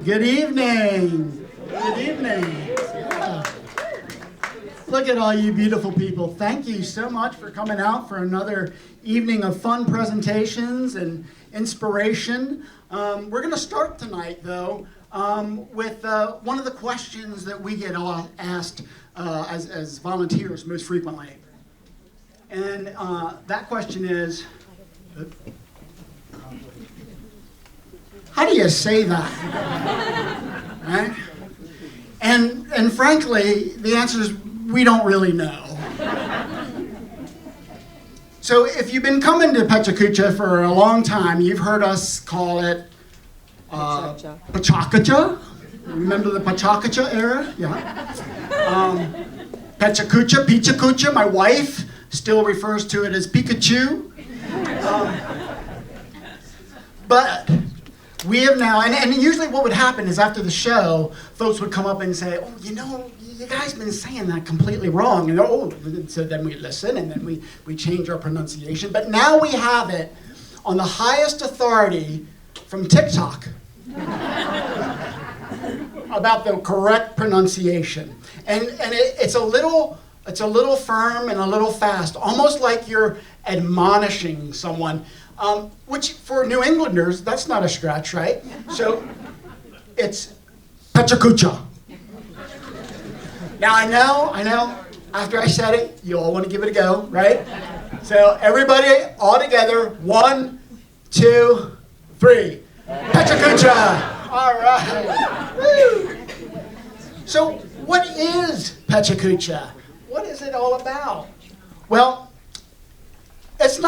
Good evening. Good evening. Yeah. Look at all you beautiful people. Thank you so much for coming out for another evening of fun presentations and inspiration. We're going to start tonight, though, with one of the questions that we get asked as volunteers most frequently. And that question is, how do you say that? Right? And frankly, the answer is we don't really know. So if you've been coming to PechaKucha for a long time, you've heard us call it PechaKucha. Remember the PechaKucha era? Yeah. PechaKucha, my wife, still refers to it as Pikachu. But we have now, and usually what would happen is after the show, folks would come up and say, oh, you know, you guys been saying that completely wrong. And so then we listen and then we change our pronunciation. But now we have it on the highest authority from TikTok about the correct pronunciation. And it's a little firm and a little fast, almost like you're admonishing someone. Which for New Englanders, that's not a stretch, right? So it's PechaKucha. Now I know, after I said it, you all want to give it a go, right? So everybody all together, 1, 2, 3. PechaKucha! All right. Woo. So what is PechaKucha? What is it all about? Well, it's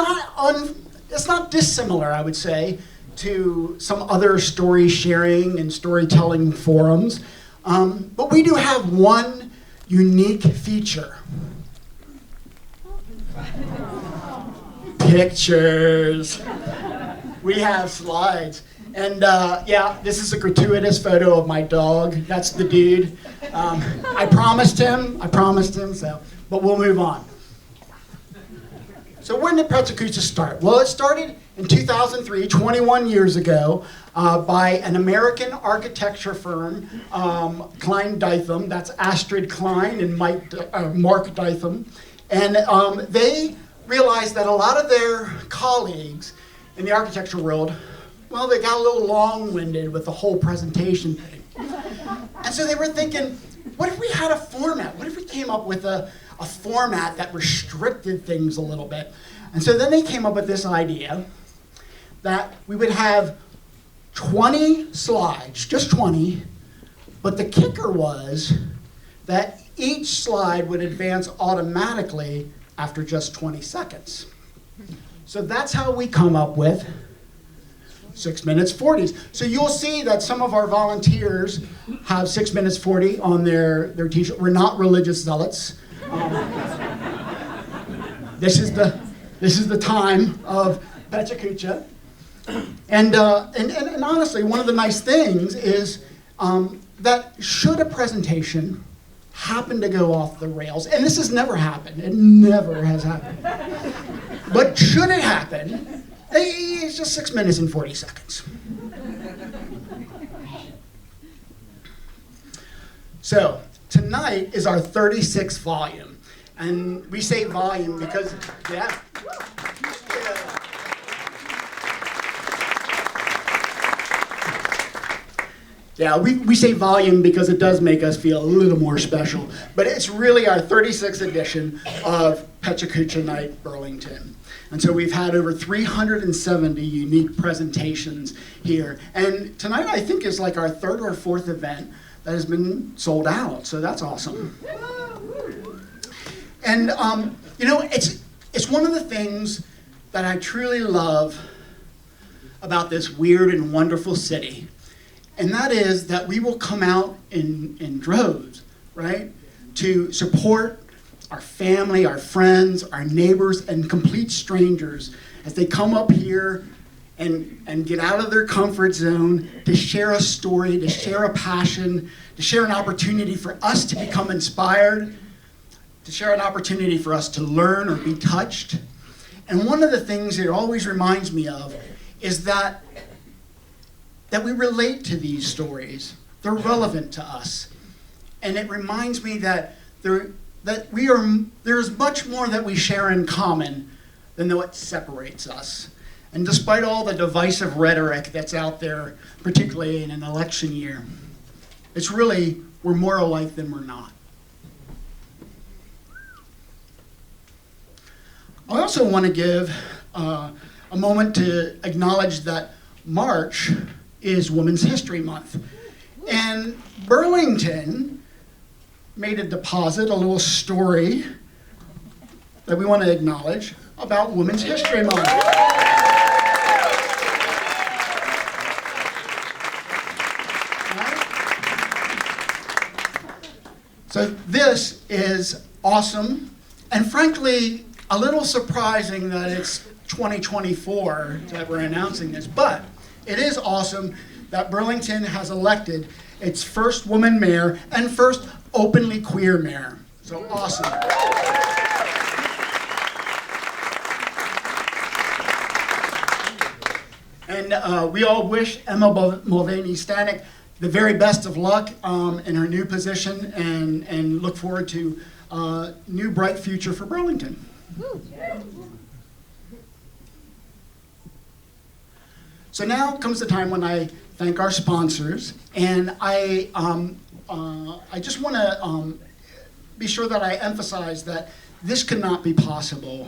not dissimilar, I would say, to some other story sharing and storytelling forums. But we do have one unique feature. Pictures. We have slides. And yeah, this is a gratuitous photo of my dog. That's the dude. I promised him, but we'll move on. So when did PechaKucha start? Well, it started in 2003, 21 years ago, by an American architecture firm, Klein Dytham. That's Astrid Klein and Mark Dytham. And they realized that a lot of their colleagues in the architecture world, well, they got a little long-winded with the whole presentation thing. And so they were thinking, what if we had a format? What if we came up with a format that restricted things a little bit? And so then they came up with this idea that we would have 20 slides, just 20, but the kicker was that each slide would advance automatically after just 20 seconds. So that's how we come up with 6 minutes 40s. So you'll see that some of our volunteers have 6 minutes 40 on their t-shirt. We're not religious zealots. This is the time of PechaKucha. And honestly, one of the nice things is that should a presentation happen to go off the rails, and this has never happened, it never has happened, but should it happen, it's just 6 minutes and 40 seconds. So tonight is our 36th volume. And we say volume because, yeah. Yeah, we say volume because it does make us feel a little more special. But it's really our 36th edition of PechaKucha Night Burlington. And so we've had over 370 unique presentations here. And tonight I think is like our third or fourth event that has been sold out. So that's awesome. And you know, it's one of the things that I truly love about this weird and wonderful city. And that is that we will come out in droves, right? To support our family, our friends, our neighbors, and complete strangers as they come up here and get out of their comfort zone to share a story, to share a passion, to share an opportunity for us to become inspired, to share an opportunity for us to learn or be touched. And one of the things it always reminds me of is that that we relate to these stories. They're relevant to us. And it reminds me that there's much more that we share in common than what separates us. And despite all the divisive rhetoric that's out there, particularly in an election year, it's really, we're more alike than we're not. I also want to give a moment to acknowledge that March is Women's History Month. And Burlington made a deposit, a little story that we want to acknowledge about Women's History Month. So this is awesome, and frankly, a little surprising that it's 2024 that we're announcing this, but it is awesome that Burlington has elected its first woman mayor and first openly queer mayor. So awesome. And we all wish Emma Mulvaney-Stanek the very best of luck in her new position, and look forward to a new bright future for Burlington. So now comes the time when I thank our sponsors, and I just want to be sure that I emphasize that this could not be possible,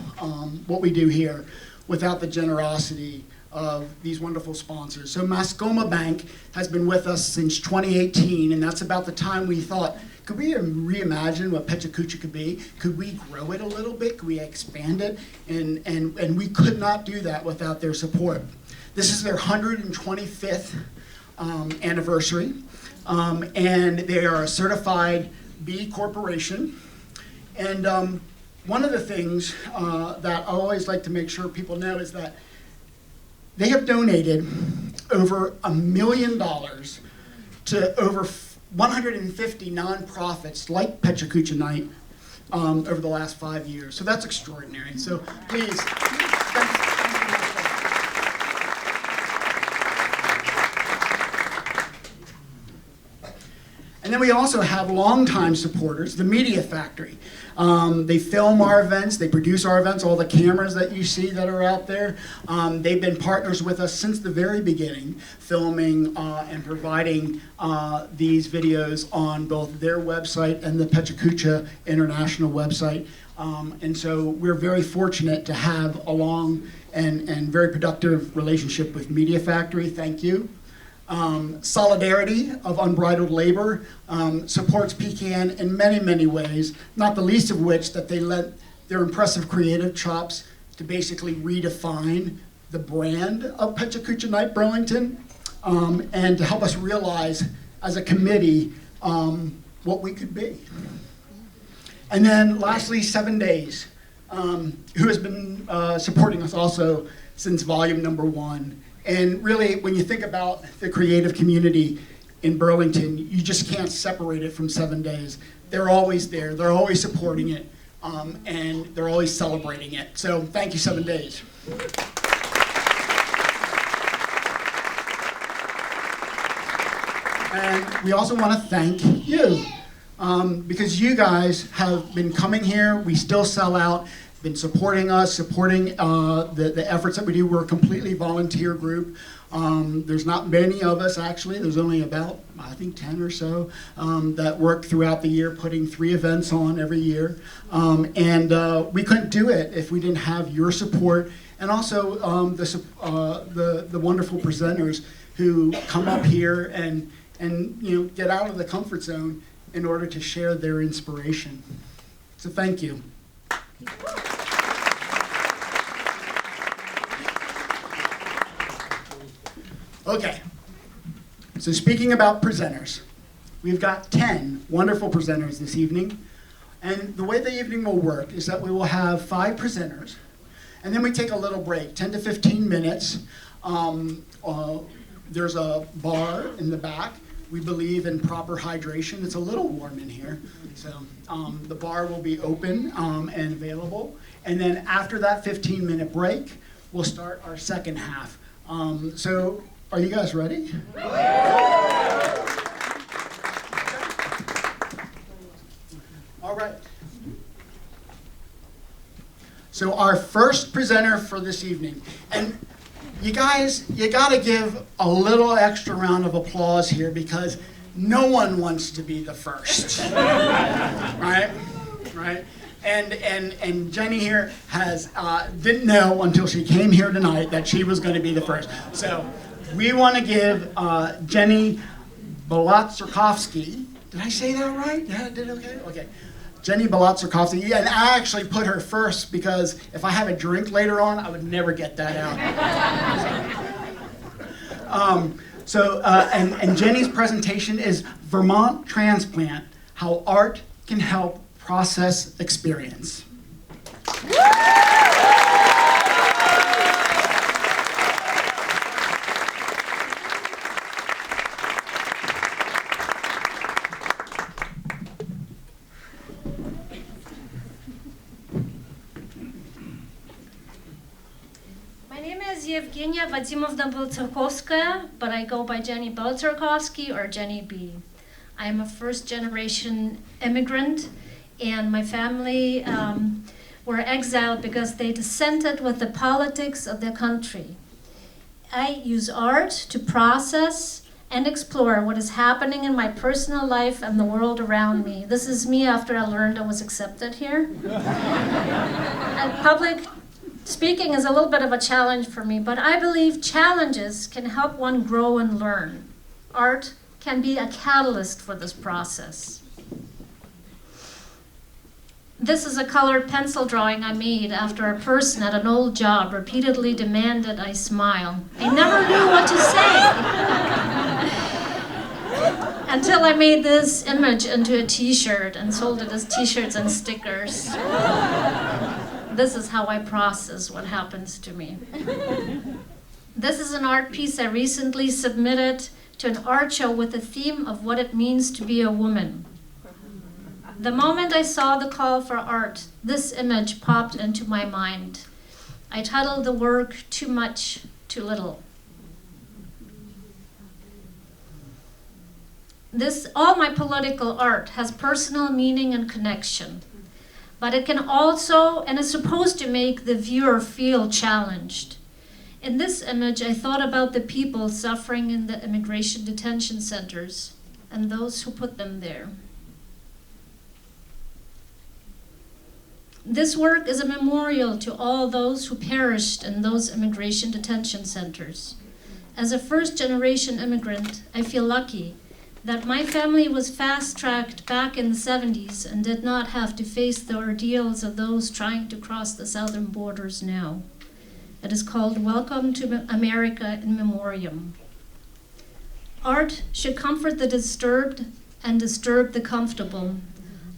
what we do here, without the generosity of these wonderful sponsors. So Mascoma Bank has been with us since 2018, and that's about the time we thought, could we reimagine what PechaKucha could be? Could we grow it a little bit? Could we expand it? And we could not do that without their support. This is their 125th anniversary, and they are a certified B corporation. And one of the things that I always like to make sure people know is that they have donated over $1 million to over 150 nonprofits like PechaKucha Night over the last 5 years. So that's extraordinary. So please. And then we also have longtime supporters, the Media Factory. They film our events, they produce our events, all the cameras that you see that are out there. They've been partners with us since the very beginning, filming and providing these videos on both their website and the PechaKucha International website. And so we're very fortunate to have a long and very productive relationship with Media Factory. Thank you. Solidarity of Unbridled Labor supports PKN in many, many ways, not the least of which that they lent their impressive creative chops to basically redefine the brand of PechaKucha Night Burlington, and to help us realize as a committee what we could be. And then lastly, 7 Days, who has been supporting us also since volume #1. And really, when you think about the creative community in Burlington, you just can't separate it from 7 Days. They're always there, they're always supporting it, and they're always celebrating it. So thank you, 7 Days. And we also want to thank you, because you guys have been coming here. We still sell out. Been supporting us, supporting the efforts that we do. We're a completely volunteer group. There's not many of us, actually. There's only about, I think, 10 or so that work throughout the year, putting 3 events on every year. And we couldn't do it if we didn't have your support, and also the wonderful presenters who come up here and get out of the comfort zone in order to share their inspiration. So thank you. Okay, so speaking about presenters, we've got 10 wonderful presenters this evening, and the way the evening will work is that we will have 5 presenters, and then we take a little break, 10 to 15 minutes. There's a bar in the back. We believe in proper hydration. It's a little warm in here, so the bar will be open and available, and then after that 15-minute break, we'll start our second half. Are you guys ready? All right. So our first presenter for this evening, and you guys, you gotta give a little extra round of applause here because no one wants to be the first, right? Right? And Jenni here has didn't know until she came here tonight that she was going to be the first. So we want to give Jenni Belotserkovsky. Did I say that right? Yeah, I did. Okay. Okay. Jenni Belotserkovsky, and I actually put her first because if I have a drink later on, I would never get that out. And Jenni's presentation is Vermont Transplant: How Art Can Help Process Experience. Evgenia Vadzimovna Belotserkovskaya, but I go by Jenni Belotserkovsky or Jenni B. I am a first-generation immigrant, and my family were exiled because they dissented with the politics of their country. I use art to process and explore what is happening in my personal life and the world around me. This is me after I learned I was accepted here. And public speaking is a little bit of a challenge for me, but I believe challenges can help one grow and learn. Art can be a catalyst for this process. This is a colored pencil drawing I made after a person at an old job repeatedly demanded I smile. I never knew what to say until I made this image into a t-shirt and sold it as t-shirts and stickers. This is how I process what happens to me. This is an art piece I recently submitted to an art show with the theme of what it means to be a woman. The moment I saw the call for art, this image popped into my mind. I titled the work, Too Much, Too Little. All my political art has personal meaning and connection. But it can also, and is supposed to make the viewer feel challenged. In this image, I thought about the people suffering in the immigration detention centers and those who put them there. This work is a memorial to all those who perished in those immigration detention centers. As a first-generation immigrant, I feel lucky that my family was fast-tracked back in the 70s and did not have to face the ordeals of those trying to cross the southern borders now. It is called Welcome to America in Memoriam. Art should comfort the disturbed and disturb the comfortable.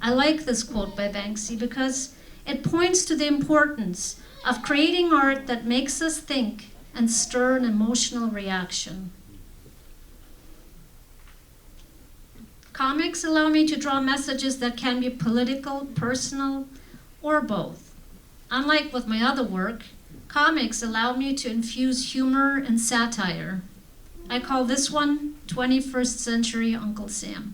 I like this quote by Banksy because it points to the importance of creating art that makes us think and stir an emotional reaction. Comics allow me to draw messages that can be political, personal, or both. Unlike with my other work, comics allow me to infuse humor and satire. I call this one 21st Century Uncle Sam.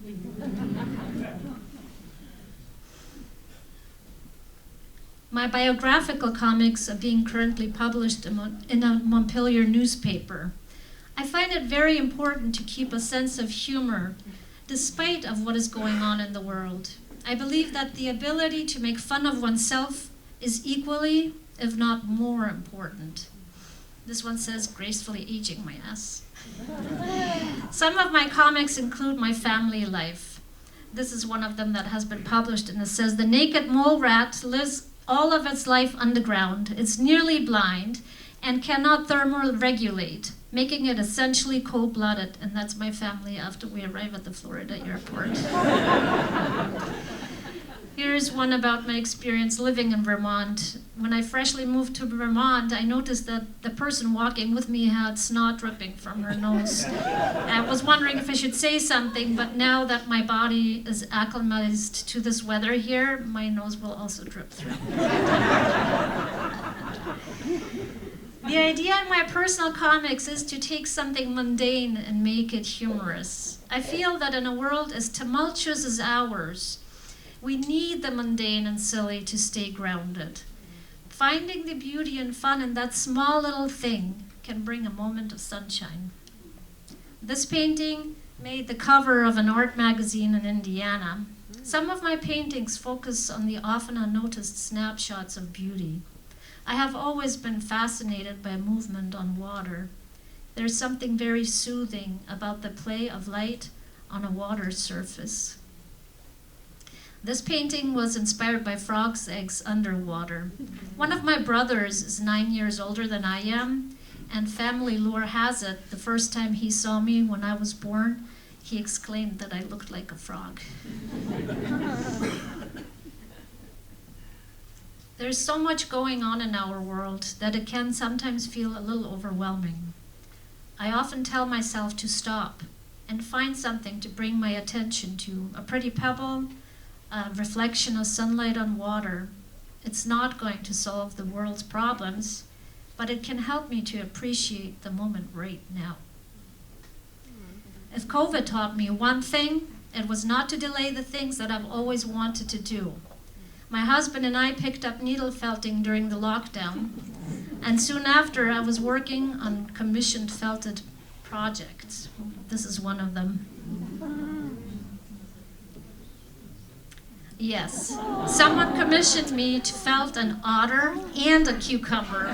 My biographical comics are being currently published in a Montpelier newspaper. I find it very important to keep a sense of humor despite of what is going on in the world. I believe that the ability to make fun of oneself is equally, if not more, important. This one says, gracefully aging my ass. Some of my comics include my family life. This is one of them that has been published, and it says, the naked mole rat lives all of its life underground. It's nearly blind and cannot thermoregulate, making it essentially cold-blooded, and that's my family after we arrive at the Florida airport. Here's one about my experience living in Vermont. When I freshly moved to Vermont, I noticed that the person walking with me had snot dripping from her nose. I was wondering if I should say something, but now that my body is acclimatized to this weather here, my nose will also drip through. The idea in my personal comics is to take something mundane and make it humorous. I feel that in a world as tumultuous as ours, we need the mundane and silly to stay grounded. Finding the beauty and fun in that small little thing can bring a moment of sunshine. This painting made the cover of an art magazine in Indiana. Some of my paintings focus on the often unnoticed snapshots of beauty. I have always been fascinated by movement on water. There's something very soothing about the play of light on a water surface. This painting was inspired by frogs' eggs underwater. One of my brothers is 9 years older than I am, and family lore has it the first time he saw me when I was born, he exclaimed that I looked like a frog. There's so much going on in our world that it can sometimes feel a little overwhelming. I often tell myself to stop and find something to bring my attention to, a pretty pebble, a reflection of sunlight on water. It's not going to solve the world's problems, but it can help me to appreciate the moment right now. If COVID taught me one thing, it was not to delay the things that I've always wanted to do. My husband and I picked up needle felting during the lockdown, and soon after I was working on commissioned felted projects. This is one of them. Yes, someone commissioned me to felt an otter and a cucumber.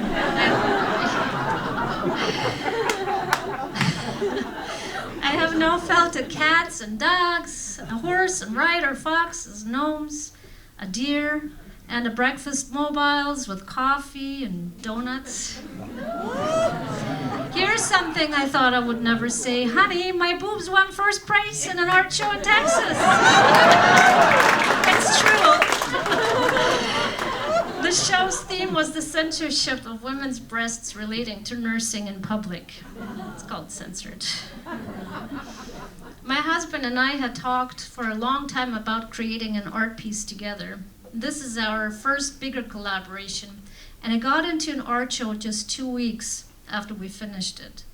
I have now felted cats and dogs, a horse and rider, foxes, gnomes, a deer, and a breakfast mobiles with coffee and donuts. Here's something I thought I would never say. Honey, my boobs won first prize in an art show in Texas. It's true. The show's theme was the censorship of women's breasts relating to nursing in public. It's called Censored. My husband and I had talked for a long time about creating an art piece together. This is our first bigger collaboration, and it got into an art show just 2 weeks after we finished it.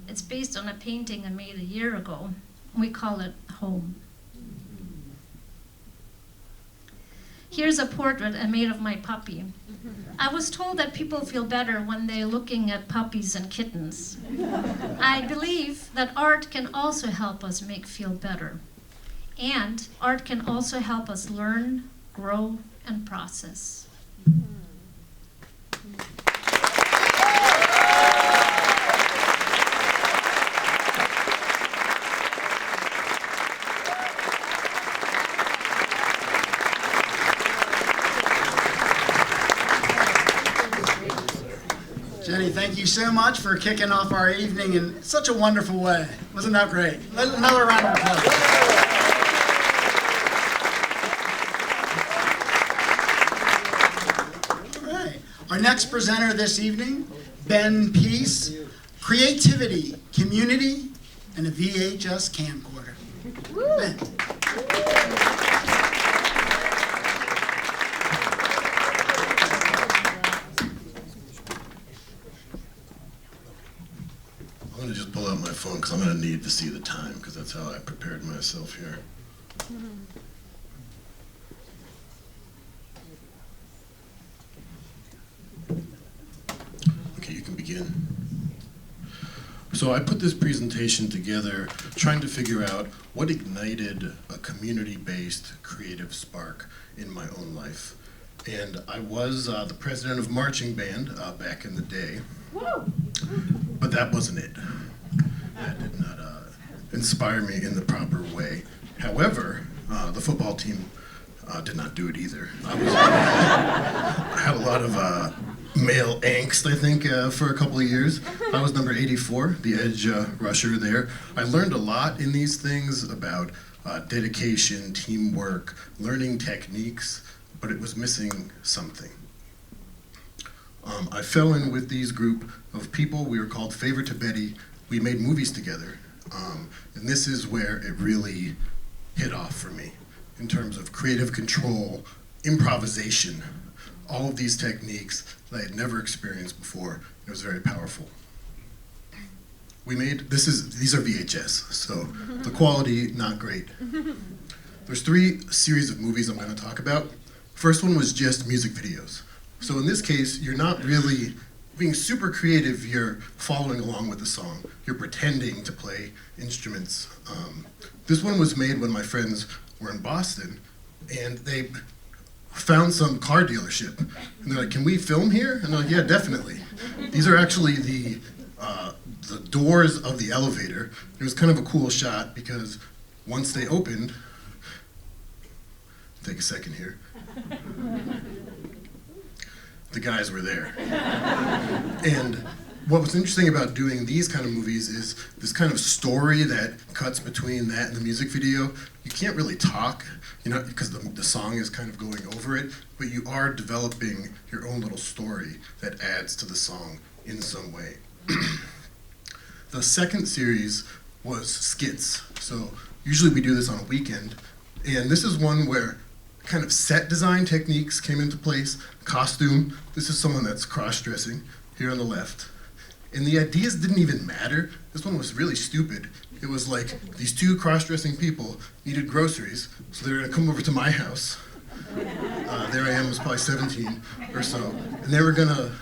It's based on a painting I made a year ago. We call it Home. Here's a portrait I made of my puppy. I was told that people feel better when they're looking at puppies and kittens. I believe that art can also help us feel better. And art can also help us learn, grow, and process. Jenni, thank you so much for kicking off our evening in such a wonderful way. Wasn't that great? Another round of applause. All right. Our next presenter this evening, Ben Peace, Creativity, Community, and a VHS camcorder. Ben. I'm going to just pull out my phone because I'm going to need to see the time because that's how I prepared myself here. Okay, you can begin. So I put this presentation together trying to figure out what ignited a community-based creative spark in my own life. And I was the president of marching band back in the day. But that wasn't it. That did not inspire me in the proper way. However, the football team did not do it either. I had a lot of male angst, I think, for a couple of years. I was number 84, the edge rusher there. I learned a lot in these things about dedication, teamwork, learning techniques, but it was missing something. I fell in with these group of people. We were called Favor to Betty. We made movies together. And this is where it really hit off for me in terms of creative control, improvisation, all of these techniques that I had never experienced before. It was very powerful. These are VHS, so the quality, not great. There's 3 series of movies I'm going to talk about. First one was just music videos. So in this case, you're not really being super creative, you're following along with the song. You're pretending to play instruments. This one was made when my friends were in Boston, and they found some car dealership. And they're like, can we film here? And they're like, yeah, definitely. These are actually the doors of the elevator. It was kind of a cool shot because once they opened, take a second here, the guys were there. And what was interesting about doing these kind of movies is this kind of story that cuts between that and the music video. You can't really talk, because the song is kind of going over it, but you are developing your own little story that adds to the song in some way. The second series was skits. So usually we do this on a weekend, and this is one where kind of set design techniques came into place. Costume, this is someone that's cross-dressing here on the left. And the ideas didn't even matter. This one was really stupid. It was like these 2 cross-dressing people needed groceries, so they were gonna come over to my house. There I am, I was probably 17 or so, and they were gonna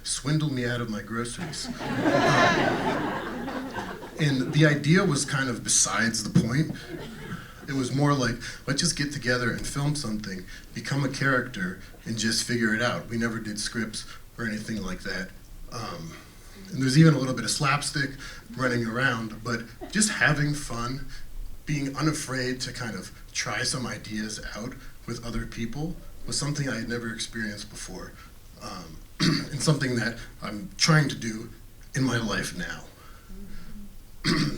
swindle me out of my groceries. And the idea was kind of besides the point. It was more like, let's just get together and film something, become a character, and just figure it out. We never did scripts or anything like that. And there's even a little bit of slapstick running around, but just having fun, being unafraid to kind of try some ideas out with other people was something I had never experienced before, and something that I'm trying to do in my life now.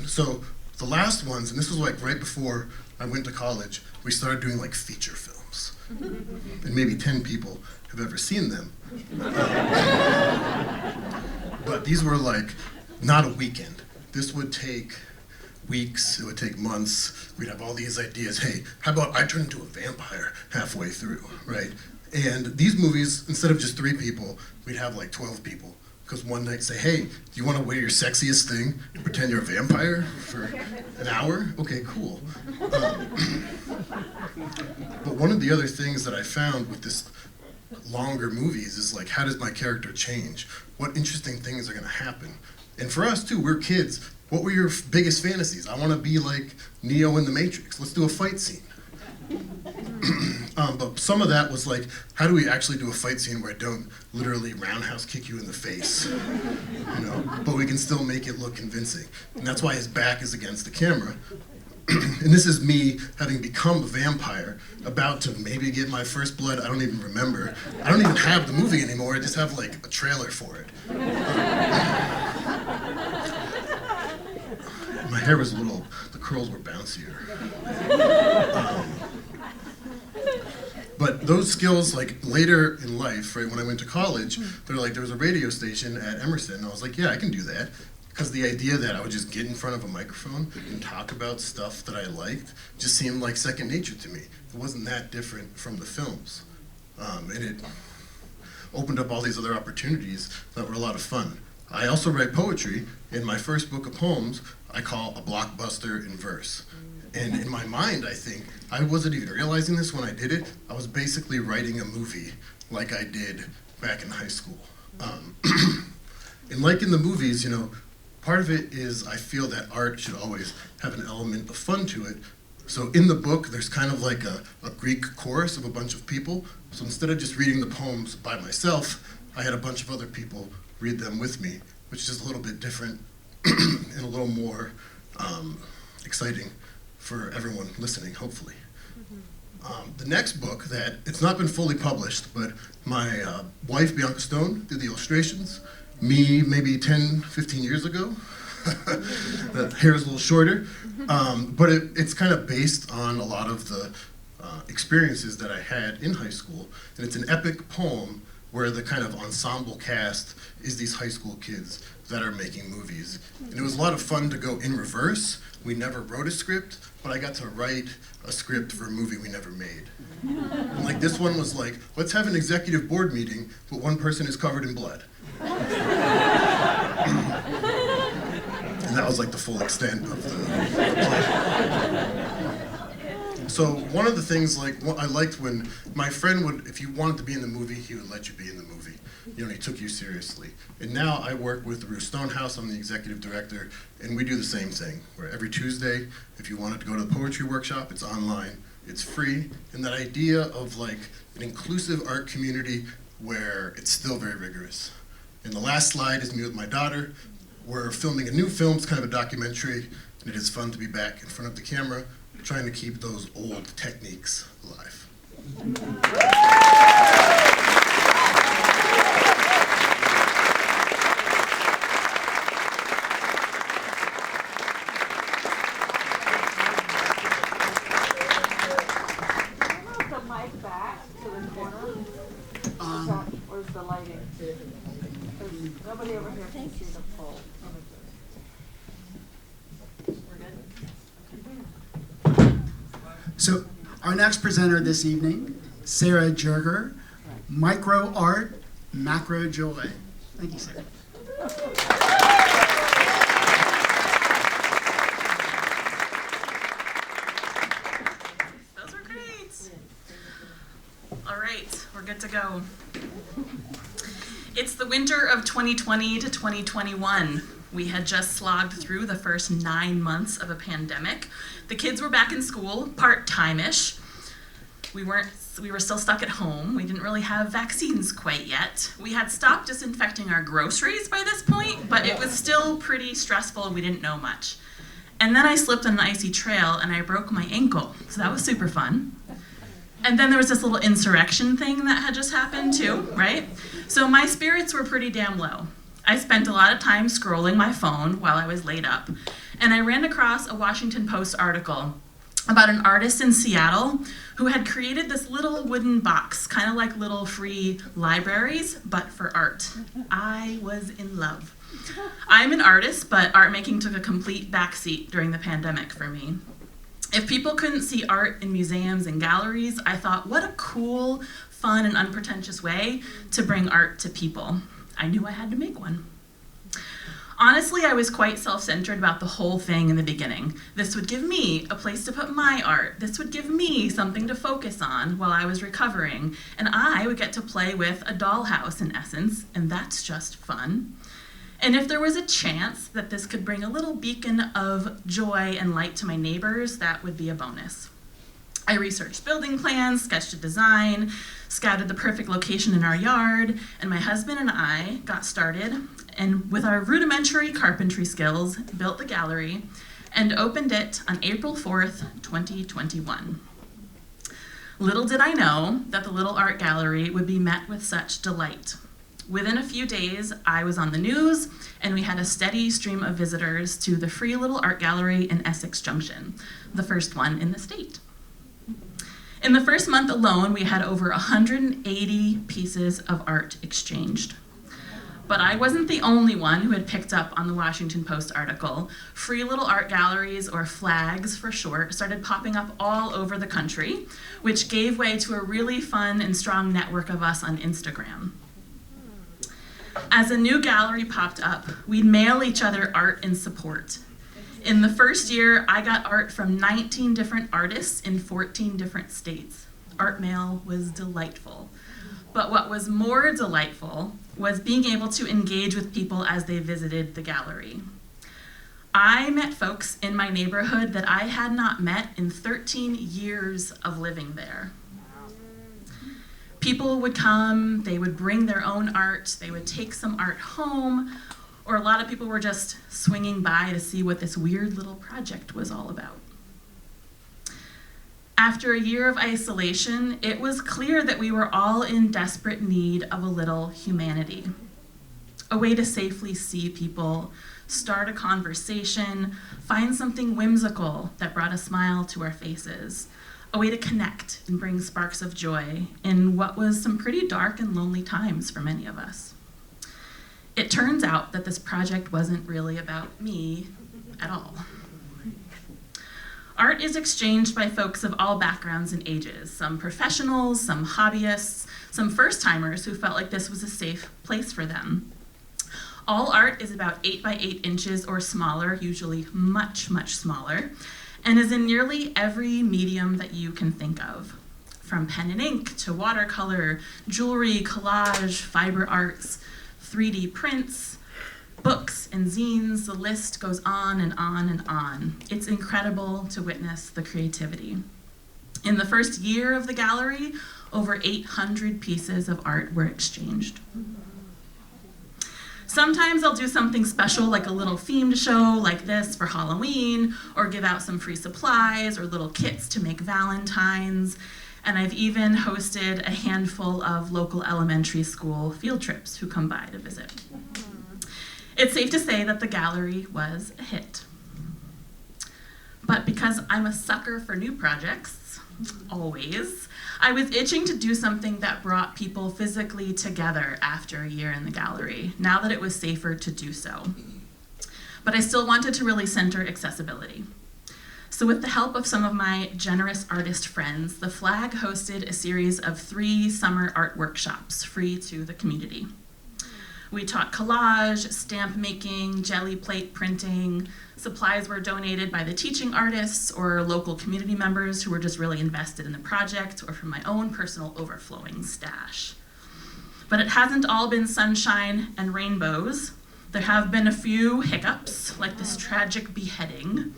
So the last ones, and this was like right before I went to college, we started doing like feature films. And maybe 10 people have ever seen them. But these were like not a weekend. This would take weeks, it would take months. We'd have all these ideas. Hey, how about I turn into a vampire halfway through, right? And these movies, instead of just 3 people, we'd have like 12 people. Because one night say, hey, do you want to wear your sexiest thing and pretend you're a vampire for an hour? Okay, cool. But one of the other things that I found with this longer movies is like, how does my character change? What interesting things are going to happen? And for us too, we're kids. What were your biggest fantasies? I want to be like Neo in the Matrix. Let's do a fight scene. But some of that was like, how do we actually do a fight scene where I don't literally roundhouse kick you in the face? But we can still make it look convincing. And that's why his back is against the camera. And this is me having become a vampire, about to maybe get my first blood. I don't even remember. I don't even have the movie anymore. I just have like a trailer for it. My hair was the curls were bouncier. But those skills, like later in life, right, when I went to college, they're like, there was a radio station at Emerson, and I was like, yeah, I can do that. Because the idea that I would just get in front of a microphone and talk about stuff that I liked just seemed like second nature to me. It wasn't that different from the films. And it opened up all these other opportunities that were a lot of fun. I also write poetry. In my first book of poems, I call a blockbuster in verse. And in my mind, I think, I wasn't even realizing this when I did it. I was basically writing a movie like I did back in high school. And like in the movies, part of it is I feel that art should always have an element of fun to it. So in the book, there's kind of like a Greek chorus of a bunch of people. So instead of just reading the poems by myself, I had a bunch of other people read them with me, which is a little bit different and a little more exciting for everyone listening, hopefully. The next book that, it's not been fully published, but my wife, Bianca Stone, did the illustrations. Me, maybe 10, 15 years ago. The hair is a little shorter. But it's kind of based on a lot of the experiences that I had in high school. And it's an epic poem where the kind of ensemble cast is these high school kids that are making movies. And it was a lot of fun to go in reverse. We never wrote a script, but I got to write a script for a movie we never made. And like this one was like, let's have an executive board meeting, but one person is covered in blood. And that was like the full extent of the play. So one of the things like what I liked when my friend would, if you wanted to be in the movie, he would let you be in the movie. You know, he took you seriously. And now I work with Ruth Stonehouse, I'm the executive director, and we do the same thing, where every Tuesday, if you wanted to go to the poetry workshop, it's online, it's free, and that idea of like an inclusive art community where it's still very rigorous. And the last slide is me with my daughter. We're filming a new film, it's kind of a documentary, and it is fun to be back in front of the camera, trying to keep those old techniques alive. The mic back to the corner. Or is the lighting? Nobody over here can see the pole. So our next presenter this evening, Sarah Jerger, Micro Art, Macro Joy. Thank you, Sarah. Those were great. All right, we're good to go. It's the winter of 2020 to 2021. We had just slogged through the first 9 months of a pandemic. The kids were back in school, part-time-ish. We were still stuck at home. We didn't really have vaccines quite yet. We had stopped disinfecting our groceries by this point, but it was still pretty stressful and we didn't know much. And then I slipped on an icy trail and I broke my ankle, so that was super fun. And then there was this little insurrection thing that had just happened too, right? So my spirits were pretty damn low. I spent a lot of time scrolling my phone while I was laid up, and I ran across a Washington Post article about an artist in Seattle who had created this little wooden box, kind of like little free libraries, but for art. I was in love. I'm an artist, but art making took a complete backseat during the pandemic for me. If people couldn't see art in museums and galleries, I thought, what a cool, fun, and unpretentious way to bring art to people. I knew I had to make one. Honestly, I was quite self-centered about the whole thing in the beginning. This would give me a place to put my art. This would give me something to focus on while I was recovering. And I would get to play with a dollhouse, in essence, and that's just fun. And if there was a chance that this could bring a little beacon of joy and light to my neighbors, that would be a bonus. I researched building plans, sketched a design, scouted the perfect location in our yard, and my husband and I got started, and with our rudimentary carpentry skills, built the gallery and opened it on April 4th, 2021. Little did I know that the little art gallery would be met with such delight. Within a few days, I was on the news, and we had a steady stream of visitors to the free little art gallery in Essex Junction, the first one in the state. In the first month alone, we had over 180 pieces of art exchanged. But I wasn't the only one who had picked up on the Washington Post article. Free little art galleries, or flags for short, started popping up all over the country, which gave way to a really fun and strong network of us on Instagram. As a new gallery popped up, we'd mail each other art in support. In the first year, I got art from 19 different artists in 14 different states. Art mail was delightful. But what was more delightful was being able to engage with people as they visited the gallery. I met folks in my neighborhood that I had not met in 13 years of living there. People would come, they would bring their own art, they would take some art home, or a lot of people were just swinging by to see what this weird little project was all about. After a year of isolation, it was clear that we were all in desperate need of a little humanity. A way to safely see people, start a conversation, find something whimsical that brought a smile to our faces. a way to connect and bring sparks of joy in what was some pretty dark and lonely times for many of us. It turns out that this project wasn't really about me at all. Art is exchanged by folks of all backgrounds and ages, some professionals, some hobbyists, some first-timers who felt like this was a safe place for them. All art is about 8 by 8 inches or smaller, usually much, much smaller, and is in nearly every medium that you can think of, from pen and ink to watercolor, jewelry, collage, fiber arts, 3D prints, books and zines. The list goes on and on and on. It's incredible to witness the creativity. In the first year of the gallery, over 800 pieces of art were exchanged. Sometimes I'll do something special like a little themed show like this for Halloween, or give out some free supplies or little kits to make Valentines. And I've even hosted a handful of local elementary school field trips who come by to visit. It's safe to say that the gallery was a hit. But because I'm a sucker for new projects, always, I was itching to do something that brought people physically together after a year in the gallery, now that it was safer to do so. But I still wanted to really center accessibility. So with the help of some of my generous artist friends, the Flag hosted a series of 3 summer art workshops free to the community. We taught collage, stamp making, jelly plate printing. Supplies were donated by the teaching artists or local community members who were just really invested in the project, or from my own personal overflowing stash. But it hasn't all been sunshine and rainbows. There have been a few hiccups, like this tragic beheading,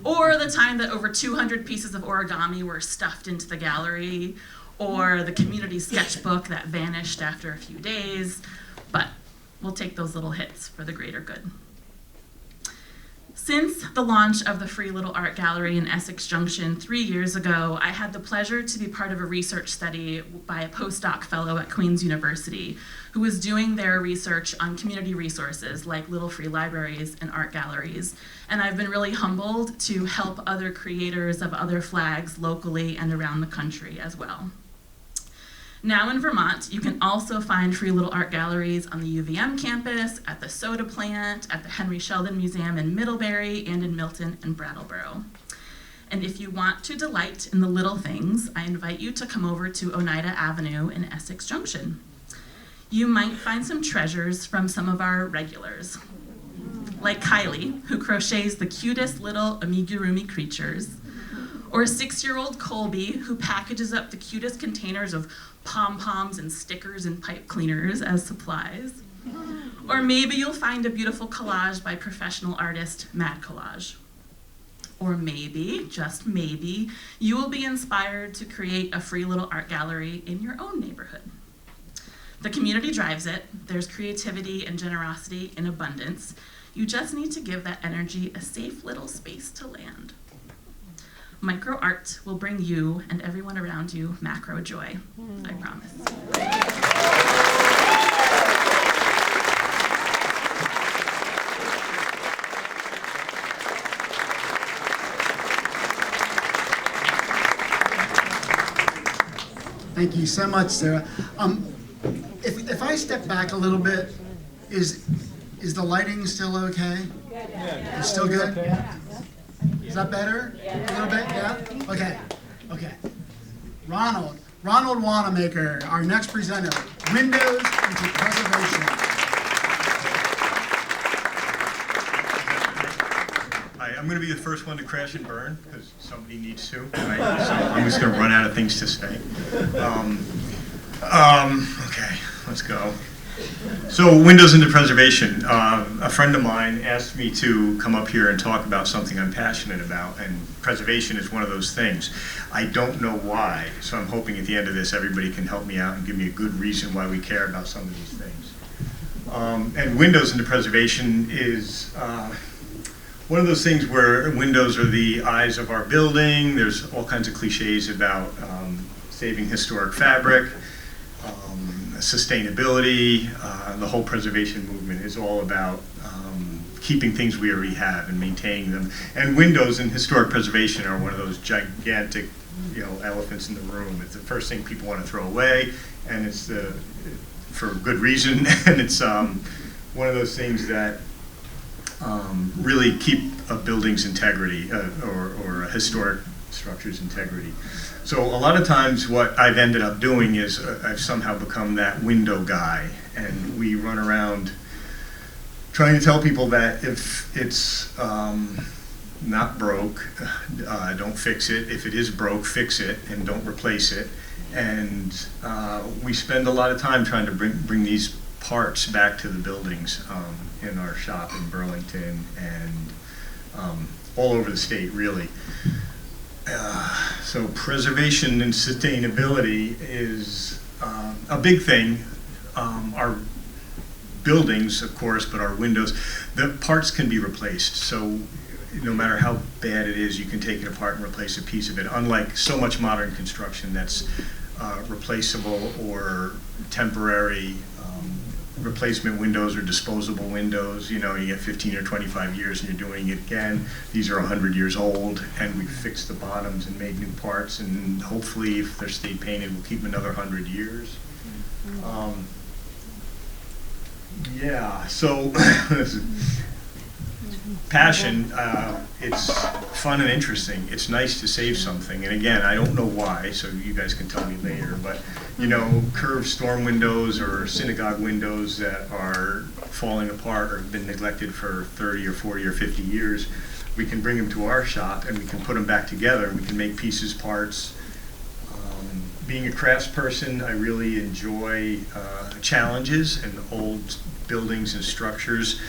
or the time that over 200 pieces of origami were stuffed into the gallery, or the community sketchbook that vanished after a few days. But we'll take those little hits for the greater good. Since the launch of the Free Little Art Gallery in Essex Junction 3 years ago, I had the pleasure to be part of a research study by a postdoc fellow at Queen's University who was doing their research on community resources like little free libraries and art galleries. And I've been really humbled to help other creators of other flags locally and around the country as well. Now in Vermont, you can also find free little art galleries on the UVM campus, at the Soda Plant, at the Henry Sheldon Museum in Middlebury, and in Milton and Brattleboro. And if you want to delight in the little things, I invite you to come over to Oneida Avenue in Essex Junction. You might find some treasures from some of our regulars, like Kylie, who crochets the cutest little amigurumi creatures, or 6-year-old Colby, who packages up the cutest containers of pom-poms and stickers and pipe cleaners as supplies. Or maybe you'll find a beautiful collage by professional artist Mad Collage. Or maybe, just maybe, you will be inspired to create a free little art gallery in your own neighborhood. The community drives it. There's creativity and generosity in abundance. You just need to give that energy a safe little space to land. Micro art will bring you and everyone around you macro joy, I promise. Thank you so much, Sarah. If I step back a little bit, is the lighting still okay? Yeah. It's still good? Yeah. Is that better? Yeah. A little bit? Yeah? Okay. Ronald Wanamaker, our next presenter, Windows into Preservation. Hi, I'm going to be the first one to crash and burn because somebody needs to. Right? So I'm just going to run out of things to say. Okay, let's go. So Windows into Preservation. A friend of mine asked me to come up here and talk about something I'm passionate about, and preservation is one of those things. I don't know why, so I'm hoping at the end of this everybody can help me out and give me a good reason why we care about some of these things. And Windows into Preservation is one of those things where windows are the eyes of our building. There's all kinds of cliches about saving historic fabric. Sustainability, the whole preservation movement is all about keeping things we already have and maintaining them. And windows in historic preservation are one of those gigantic elephants in the room. It's the first thing people want to throw away, and it's for good reason. And it's one of those things that really keep a building's integrity or a historic structure's integrity. So a lot of times what I've ended up doing is I've somehow become that window guy, and we run around trying to tell people that if it's not broke, don't fix it. If it is broke, fix it and don't replace it. And we spend a lot of time trying to bring these parts back to the buildings in our shop in Burlington and all over the state, really. So preservation and sustainability is a big thing. Our buildings, of course, but our windows, the parts can be replaced. So no matter how bad it is, you can take it apart and replace a piece of it, unlike so much modern construction that's replaceable or temporary. Replacement windows or disposable windows, you get 15 or 25 years and you're doing it again. These are 100 years old, and we fixed the bottoms and made new parts, and hopefully if they're stay painted, we'll keep them another 100 years. Yeah, so passion, it's fun and interesting. It's nice to save something, and again, I don't know why, so you guys can tell me later, but curved storm windows or synagogue windows that are falling apart or have been neglected for 30 or 40 or 50 years, we can bring them to our shop and we can put them back together and we can make pieces, parts. Being a craftsperson, I really enjoy challenges, and old buildings and structures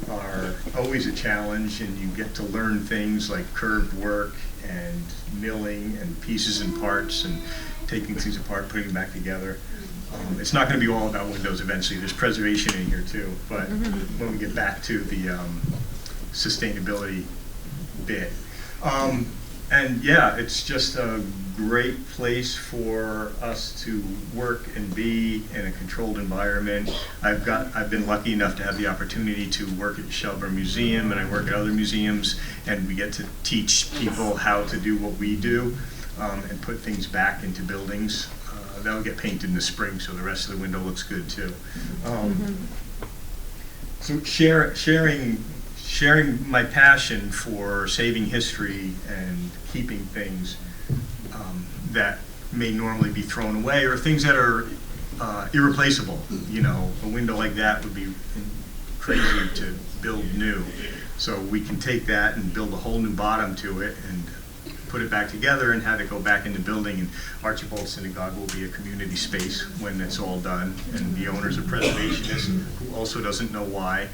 are always a challenge, and you get to learn things like curved work and milling and pieces and parts and taking things apart, putting them back together. It's not going to be all about windows eventually. There's preservation in here too, but when we get back to the sustainability bit. And yeah, it's just a great place for us to work and be in a controlled environment. I've been lucky enough to have the opportunity to work at the Shelburne Museum, and I work at other museums, and we get to teach people how to do what we do and put things back into buildings. That'll get painted in the spring, so the rest of the window looks good too. So sharing my passion for saving history and keeping things that may normally be thrown away, or things that are irreplaceable. A window like that would be crazy to build new. So we can take that and build a whole new bottom to it and put it back together and have it go back in the building. And Archibald Synagogue will be a community space when it's all done. And the owner's a preservationist who also doesn't know why.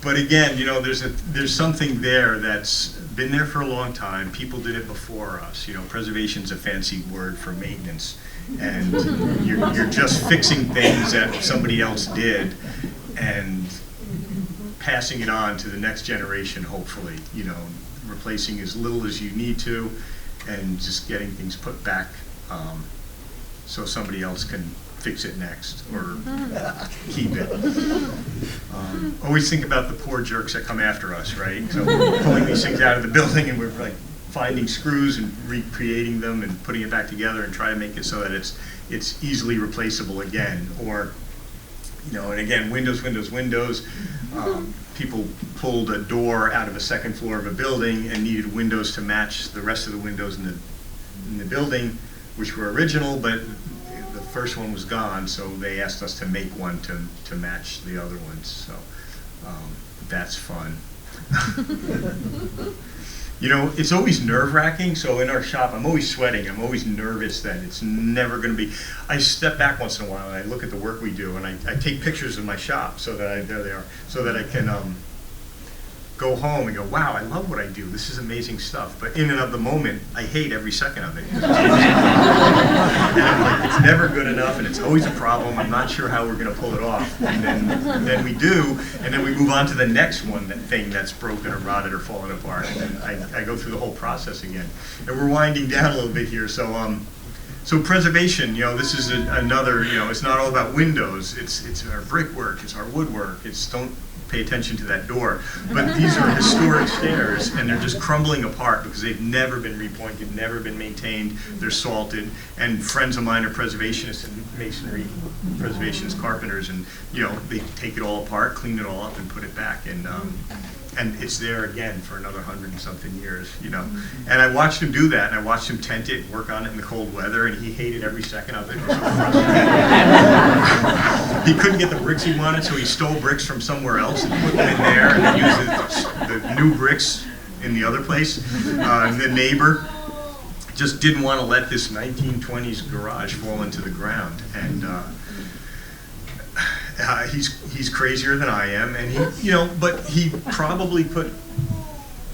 But again, there's something there that's been there for a long time. People did it before us. Preservation's a fancy word for maintenance, and you're just fixing things that somebody else did and passing it on to the next generation. Hopefully, replacing as little as you need to, and just getting things put back so somebody else can fix it next or keep it. Always think about the poor jerks that come after us, right? So we're pulling these things out of the building and we're like finding screws and recreating them and putting it back together and try to make it so that it's easily replaceable again. Or, and again, windows. People pulled a door out of a second floor of a building and needed windows to match the rest of the windows in the building, which were original, but the first one was gone, so they asked us to make one to match the other ones. So that's fun. It's always nerve-wracking. So in our shop, I'm always sweating. I'm always nervous that it's never going to be. I step back once in a while and I look at the work we do, and I take pictures of my shop so that there they are, so that I can go home and go, wow, I love what I do. This is amazing stuff. But in and of the moment, I hate every second of it. And I'm like, it's never good enough, and it's always a problem. I'm not sure how we're going to pull it off. And then we do, and then we move on to the next one, that thing that's broken or rotted or fallen apart. And then I go through the whole process again. And we're winding down a little bit here. So preservation, this is another, it's not all about windows. It's our brickwork, it's our woodwork. It's don't pay attention to that door. But these are historic stairs, and they're just crumbling apart because they've never been repointed, never been maintained. They're salted, and friends of mine are preservationists and masonry preservationist carpenters, and they take it all apart, clean it all up, and put it back. And it's there again for another 100 and something years, And I watched him do that, and I watched him tent it, and work on it in the cold weather, and he hated every second of it. It was so frustrating. He couldn't get the bricks he wanted, so he stole bricks from somewhere else and put them in there, and then used the new bricks in the other place. The neighbor just didn't want to let this 1920s garage fall into the ground, and he's crazier than I am, and but he probably put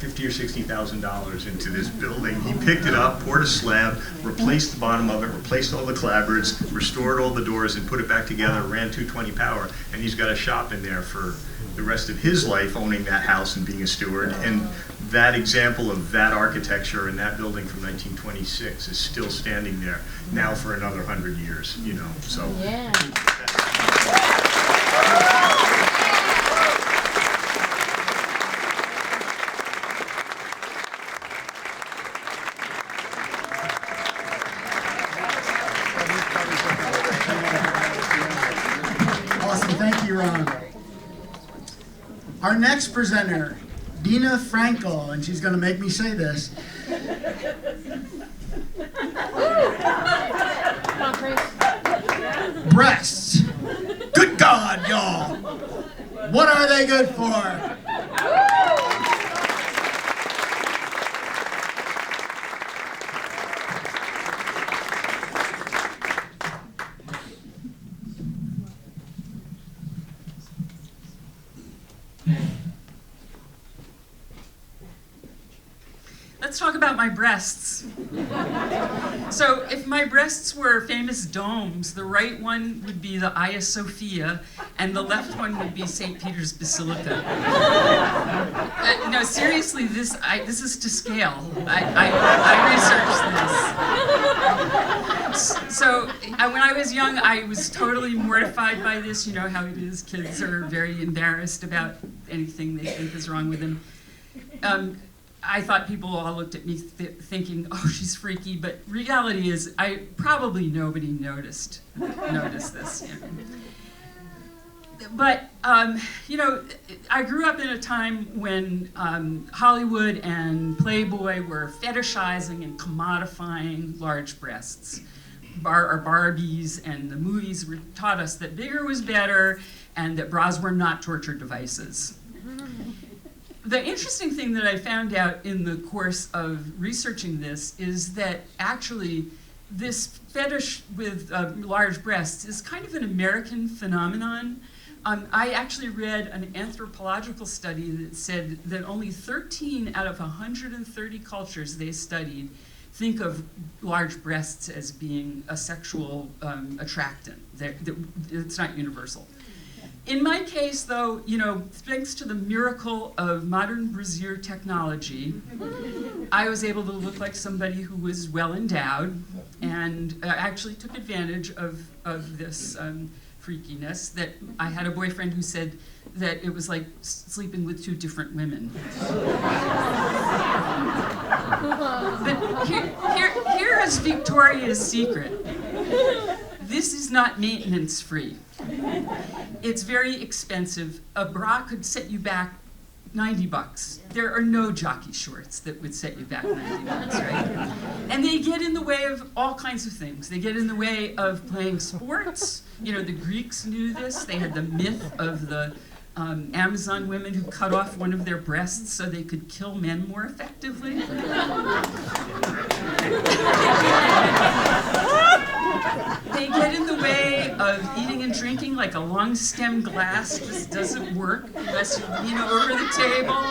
$50,000 or $60,000 into this building. He picked it up, poured a slab, replaced the bottom of it, replaced all the clapboards, restored all the doors, and put it back together. Ran 220 power, and he's got a shop in there for the rest of his life, owning that house and being a steward. And that example of that architecture in that building from 1926 is still standing there now for another 100 years. So. Yeah. Awesome, thank you, Ron. Our next presenter, Deena Frankel, and she's going to make me say this. Breasts. Good God, y'all. What are they good for? Let's talk about my breasts. So if my breasts were famous domes, the right one would be the Hagia Sophia, and the left one would be St. Peter's Basilica. No, seriously, this is to scale. I researched this. So when I was young, I was totally mortified by this. You know how it is. Kids are very embarrassed about anything they think is wrong with them. I thought people all looked at me thinking, oh, she's freaky, but reality is probably nobody noticed this. But, I grew up in a time when Hollywood and Playboy were fetishizing and commodifying large breasts. Barbies, and the movies taught us that bigger was better and that bras were not torture devices. The interesting thing that I found out in the course of researching this is that actually this fetish with large breasts is kind of an American phenomenon. I actually read an anthropological study that said that only 13 out of 130 cultures they studied think of large breasts as being a sexual attractant. It's not universal. In my case, though, thanks to the miracle of modern brassiere technology, I was able to look like somebody who was well endowed, and actually took advantage of this freakiness. That I had a boyfriend who said that it was like sleeping with two different women. But here is Victoria's secret. This is not maintenance free. It's very expensive. A bra could set you back $90. There are no jockey shorts that would set you back $90, right? And they get in the way of all kinds of things. They get in the way of playing sports. The Greeks knew this. They had the myth of the Amazon women who cut off one of their breasts so they could kill men more effectively. They get in the way of eating and drinking. Like a long stem glass just doesn't work unless you lean over the table.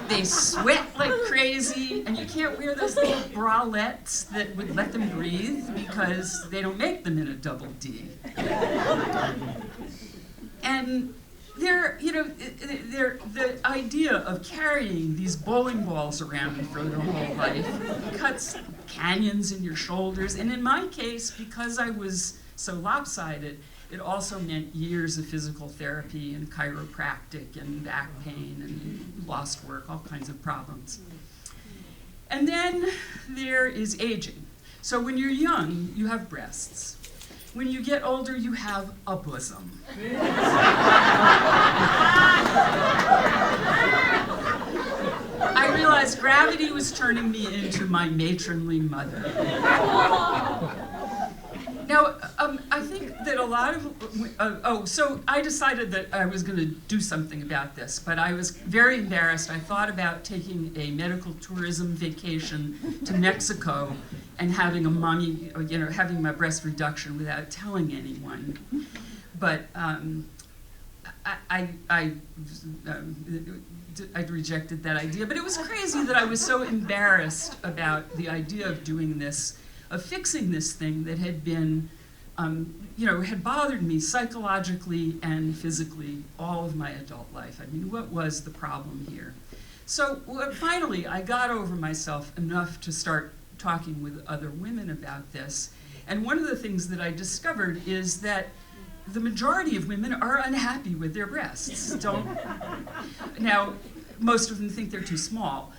They sweat like crazy, and you can't wear those little bralettes that would let them breathe because they don't make them in a double D. And the idea of carrying these bowling balls around for their whole life cuts canyons in your shoulders. And in my case, because I was so lopsided, it also meant years of physical therapy and chiropractic and back pain and lost work, all kinds of problems. And then there is aging. So when you're young, you have breasts. When you get older, you have a bosom. I realized gravity was turning me into my matronly mother. Now, I think that a lot of, so I decided that I was going to do something about this, but I was very embarrassed. I thought about taking a medical tourism vacation to Mexico and having a mommy, having my breast reduction without telling anyone. But I rejected that idea. But it was crazy that I was so embarrassed about the idea of doing this, of fixing this thing that had been, had bothered me psychologically and physically all of my adult life. I mean, what was the problem here? So finally, I got over myself enough to start talking with other women about this. And one of the things that I discovered is that the majority of women are unhappy with their breasts. Now, most of them think they're too small,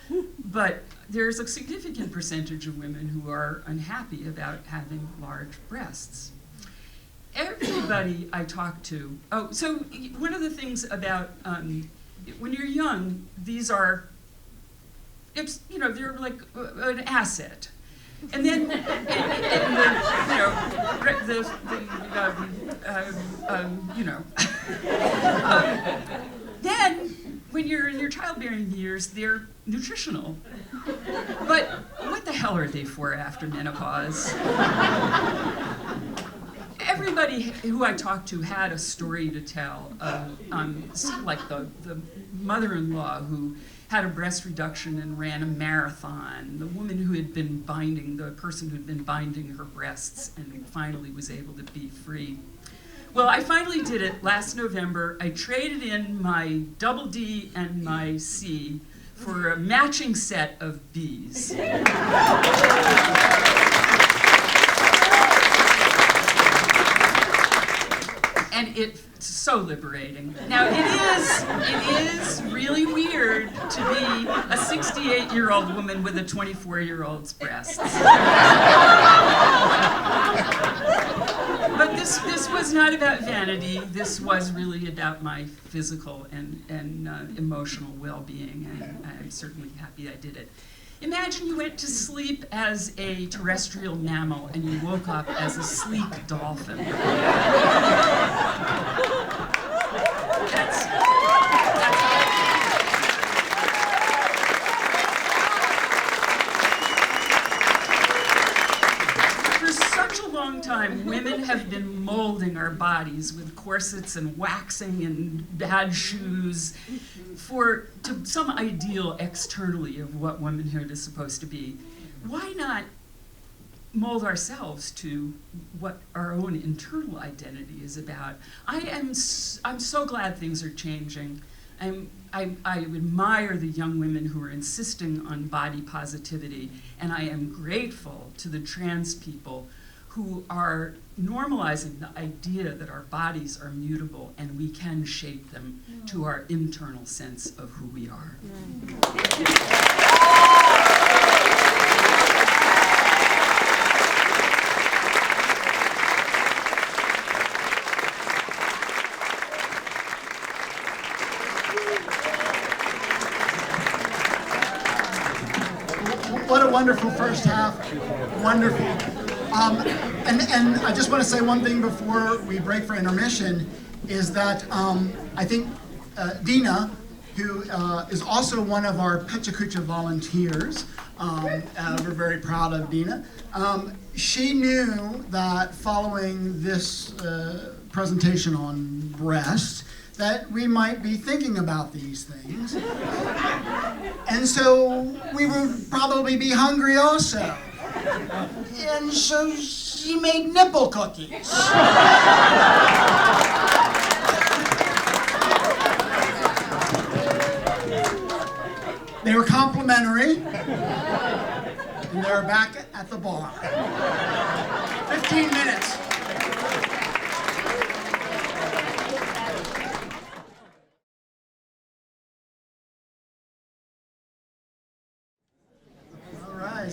but there's a significant percentage of women who are unhappy about having large breasts. Everybody I talk to, so one of the things about when you're young, these are, they're like an asset. And then, then when you're in your childbearing years, they're nutritional. But what the hell are they for after menopause? Everybody who I talked to had a story to tell. Like the mother-in-law who had a breast reduction and ran a marathon, the woman who had been the person who had been binding her breasts and finally was able to be free. Well, I finally did it last November. I traded in my double D and my C for a matching set of Bs. And it's so liberating. Now, it is really weird to be a 68-year-old woman with a 24-year-old's breasts. But this was not about vanity. This was really about my physical and emotional well-being, and I'm certainly happy I did it. Imagine you went to sleep as a terrestrial mammal and you woke up as a sleek dolphin. For such a long time, women have been molding our bodies with corsets and waxing and bad shoes to some ideal externally of what womanhood is supposed to be. Why not mold ourselves to what our own internal identity is about? I'm so glad things are changing. I admire the young women who are insisting on body positivity, and I am grateful to the trans people who are normalizing the idea that our bodies are mutable and we can shape them to our internal sense of who we are. What a wonderful first half. Wonderful. And I just want to say one thing before we break for intermission, is that I think Deena, who is also one of our PechaKucha volunteers, we're very proud of Deena, she knew that following this presentation on breast, that we might be thinking about these things. And so we would probably be hungry also. And so she made nipple cookies. They were complimentary, and they're back at the bar. 15 minutes.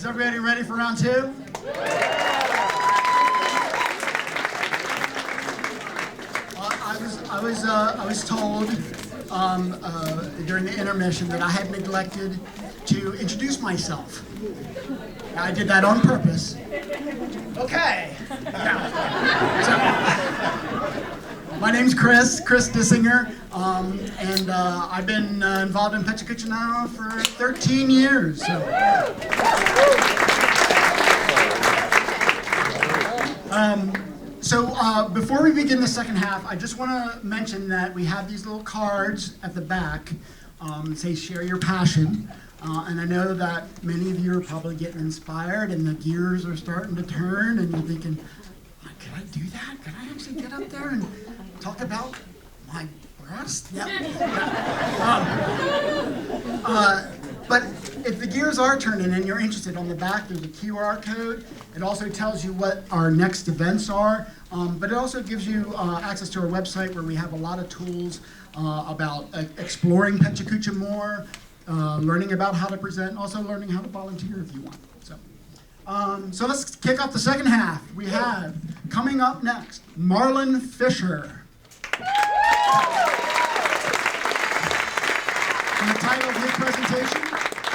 Is everybody ready for round two? I was told during the intermission that I had neglected to introduce myself. I did that on purpose. Okay. So, my name's Chris Dissinger, and I've been involved in PechaKucha now for 13 years. So before we begin the second half, I just want to mention that we have these little cards at the back that say share your passion. And I know that many of you are probably getting inspired and the gears are starting to turn and you're thinking, can I do that? Can I actually get up there and talk about my breast? Yeah. But if the gears are turning and you're interested, on the back there's a QR code. It also tells you what our next events are, but it also gives you access to our website where we have a lot of tools about exploring PechaKucha more, learning about how to present, and also learning how to volunteer if you want. So let's kick off the second half. We have, coming up next, Marlon Fisher. And the title of his presentation,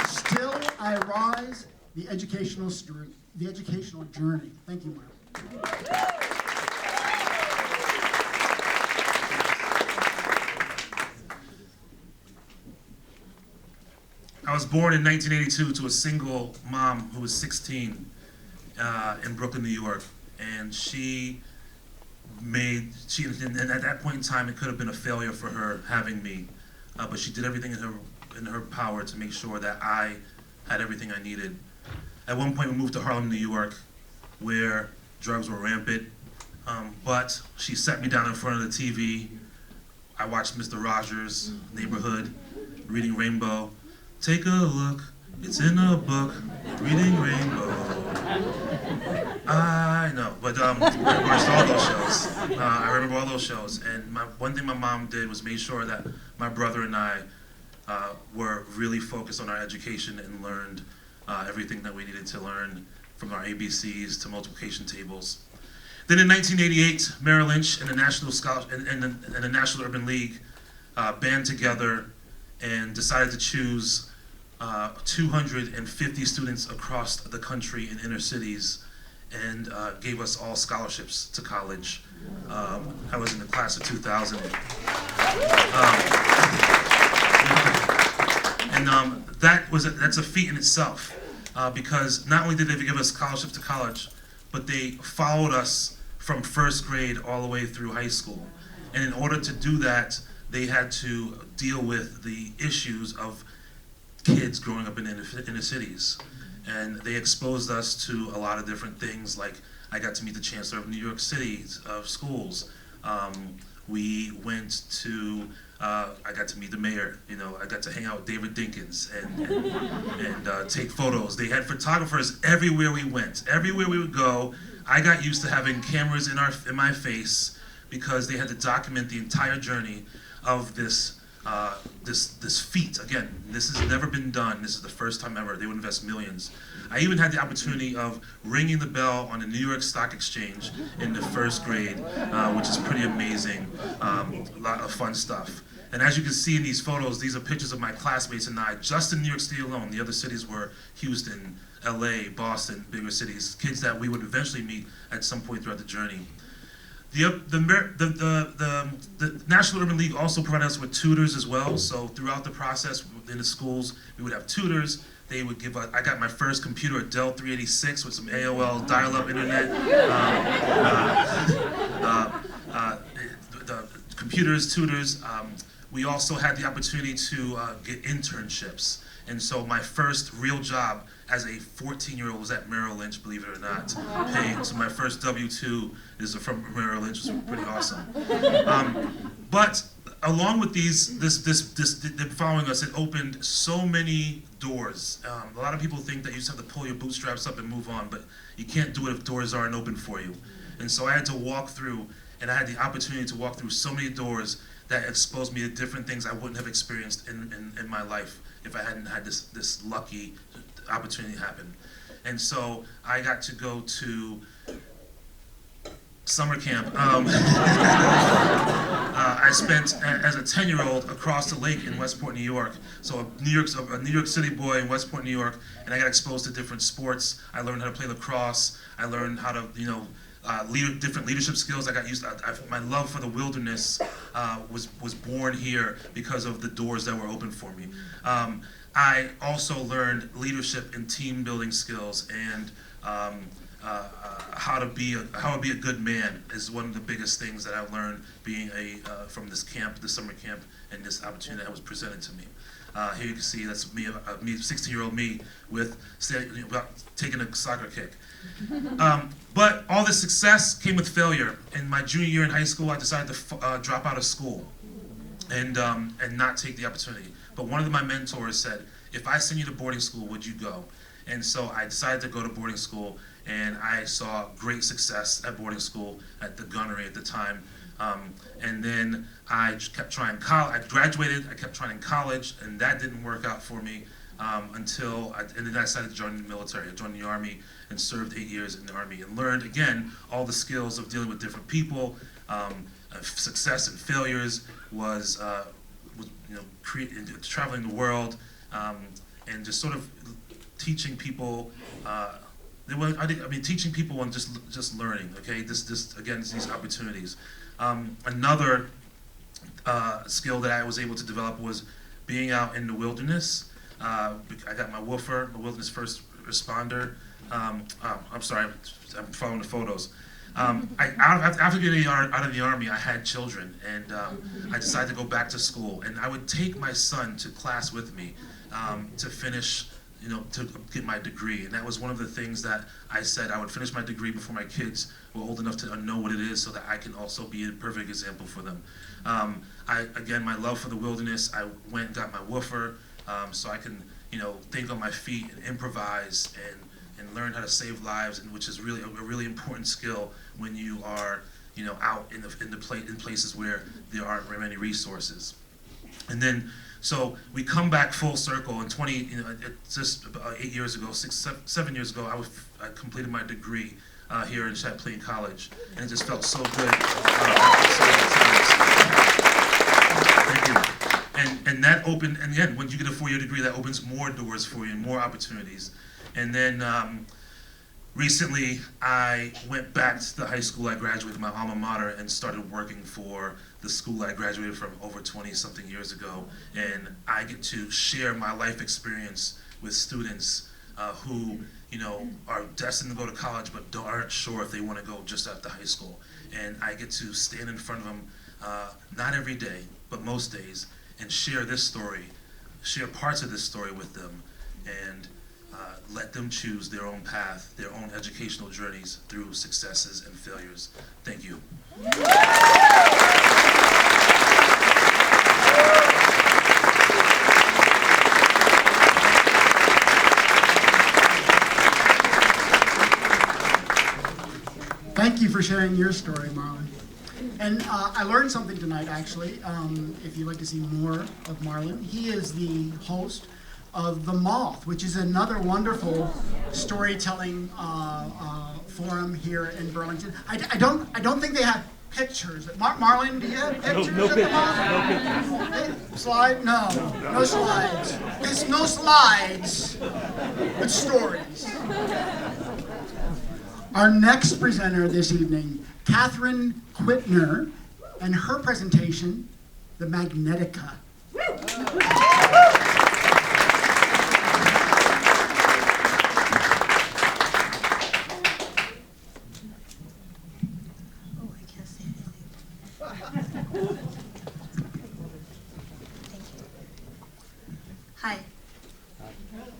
Still I Rise, the Educational Journey. Thank you, Marlon. I was born in 1982 to a single mom who was 16 in Brooklyn, New York, and and at that point in time, it could have been a failure for her having me, but she did everything in her power to make sure that I had everything I needed. At one point, we moved to Harlem, New York, where drugs were rampant, but she sat me down in front of the TV. I watched Mr. Rogers' Neighborhood, Reading Rainbow. Take a look, it's in a book, Reading Rainbow. I know, but I watched all those shows. I remember all those shows, and one thing my mom did was make sure that my brother and I were really focused on our education and learned everything that we needed to learn, from our ABCs to multiplication tables. Then in 1988, Merrill Lynch and the National Urban League band together and decided to choose 250 students across the country in inner cities and gave us all scholarships to college. I was in the class of 2000. That's a feat in itself, because not only did they give us scholarships to college, but they followed us from first grade all the way through high school. And in order to do that, they had to deal with the issues of kids growing up in inner cities. And they exposed us to a lot of different things, like I got to meet the Chancellor of New York City's schools. We went to, I got to meet the mayor, I got to hang out with David Dinkins and take photos. They had photographers everywhere we went. Everywhere we would go, I got used to having cameras in my face because they had to document the entire journey of this feat. Again, this has never been done. This is the first time ever. They would invest millions. I even had the opportunity of ringing the bell on the New York Stock Exchange in the first grade, which is pretty amazing. A lot of fun stuff. And as you can see in these photos, these are pictures of my classmates and I, just in New York City alone. The other cities were Houston, LA, Boston, bigger cities, kids that we would eventually meet at some point throughout the journey. The National Urban League also provided us with tutors as well. So throughout the process in the schools, we would have tutors. They would give us, I got my first computer, a Dell 386 with some AOL dial-up internet. The computers, tutors. We also had the opportunity to get internships. And so my first real job as a 14-year-old was at Merrill Lynch, believe it or not, paid. So my first W-2 is from Merrill Lynch, which was pretty awesome. But along with them following us, it opened so many doors. A lot of people think that you just have to pull your bootstraps up and move on, but you can't do it if doors aren't open for you. And so I had to walk through, and I had the opportunity to walk through so many doors that exposed me to different things I wouldn't have experienced in my life if I hadn't had this lucky opportunity happen. And so I got to go to summer camp. I spent as a 10-year-old across the lake in Westport, New York. So a New York City boy in Westport, New York, and I got exposed to different sports. I learned how to play lacrosse. I learned how to, different leadership skills. I got used to, my love for the wilderness was born here because of the doors that were open for me. I also learned leadership and team building skills, and how to be a good man is one of the biggest things that I've learned being from this camp, this summer camp, and this opportunity that was presented to me. Here you can see that's me, 16-year-old me, with taking a soccer kick. But all this success came with failure. In my junior year in high school, I decided to drop out of school and not take the opportunity. But one of my mentors said, if I send you to boarding school, would you go? And so I decided to go to boarding school, and I saw great success at boarding school at the gunnery at the time. And then I kept trying college. I graduated, I kept trying college, and that didn't work out for me and then I decided to join the military. I joined the Army and served 8 years in the Army and learned, again, all the skills of dealing with different people. Success and failures was traveling the world, and just sort of teaching people. Teaching people and just learning. Okay, this again, these opportunities. Another skill that I was able to develop was being out in the wilderness. I got my woofer, the wilderness first responder. I'm sorry, I'm following the photos. After getting out of the Army, I had children, and I decided to go back to school. And I would take my son to class with me to finish, to get my degree. And that was one of the things that I said I would finish my degree before my kids were old enough to know what it is, so that I can also be a perfect example for them. Again, my love for the wilderness, I went and got my woofer, so I can, think on my feet and improvise and learn how to save lives, and which is really a really important skill when you are, out in places where there aren't very many resources. And then, so we come back full circle. In just about 8 years ago, 7 years ago, I completed my degree here in Champlain College, and it just felt so good. Thank you. And that opened, and again, when you get a 4-year degree, that opens more doors for you and more opportunities. And then recently, I went back to the high school I graduated, my alma mater, and started working for the school I graduated from over 20-something years ago. And I get to share my life experience with students who, are destined to go to college but aren't sure if they want to go just after high school. And I get to stand in front of them, not every day, but most days, and share this story, share parts of this story with them, and let them choose their own path, their own educational journeys through successes and failures. Thank you. Thank you for sharing your story, Marlon. And I learned something tonight, actually. If you'd like to see more of Marlon, he is the host of The Moth, which is another wonderful storytelling forum here in Burlington. I don't think they have pictures. Marlon, do you have pictures of The Moth? No. Slide? No slides. There's no slides, but stories. Our next presenter this evening, Katherine Quittner, and her presentation, the Magnetica. Hi.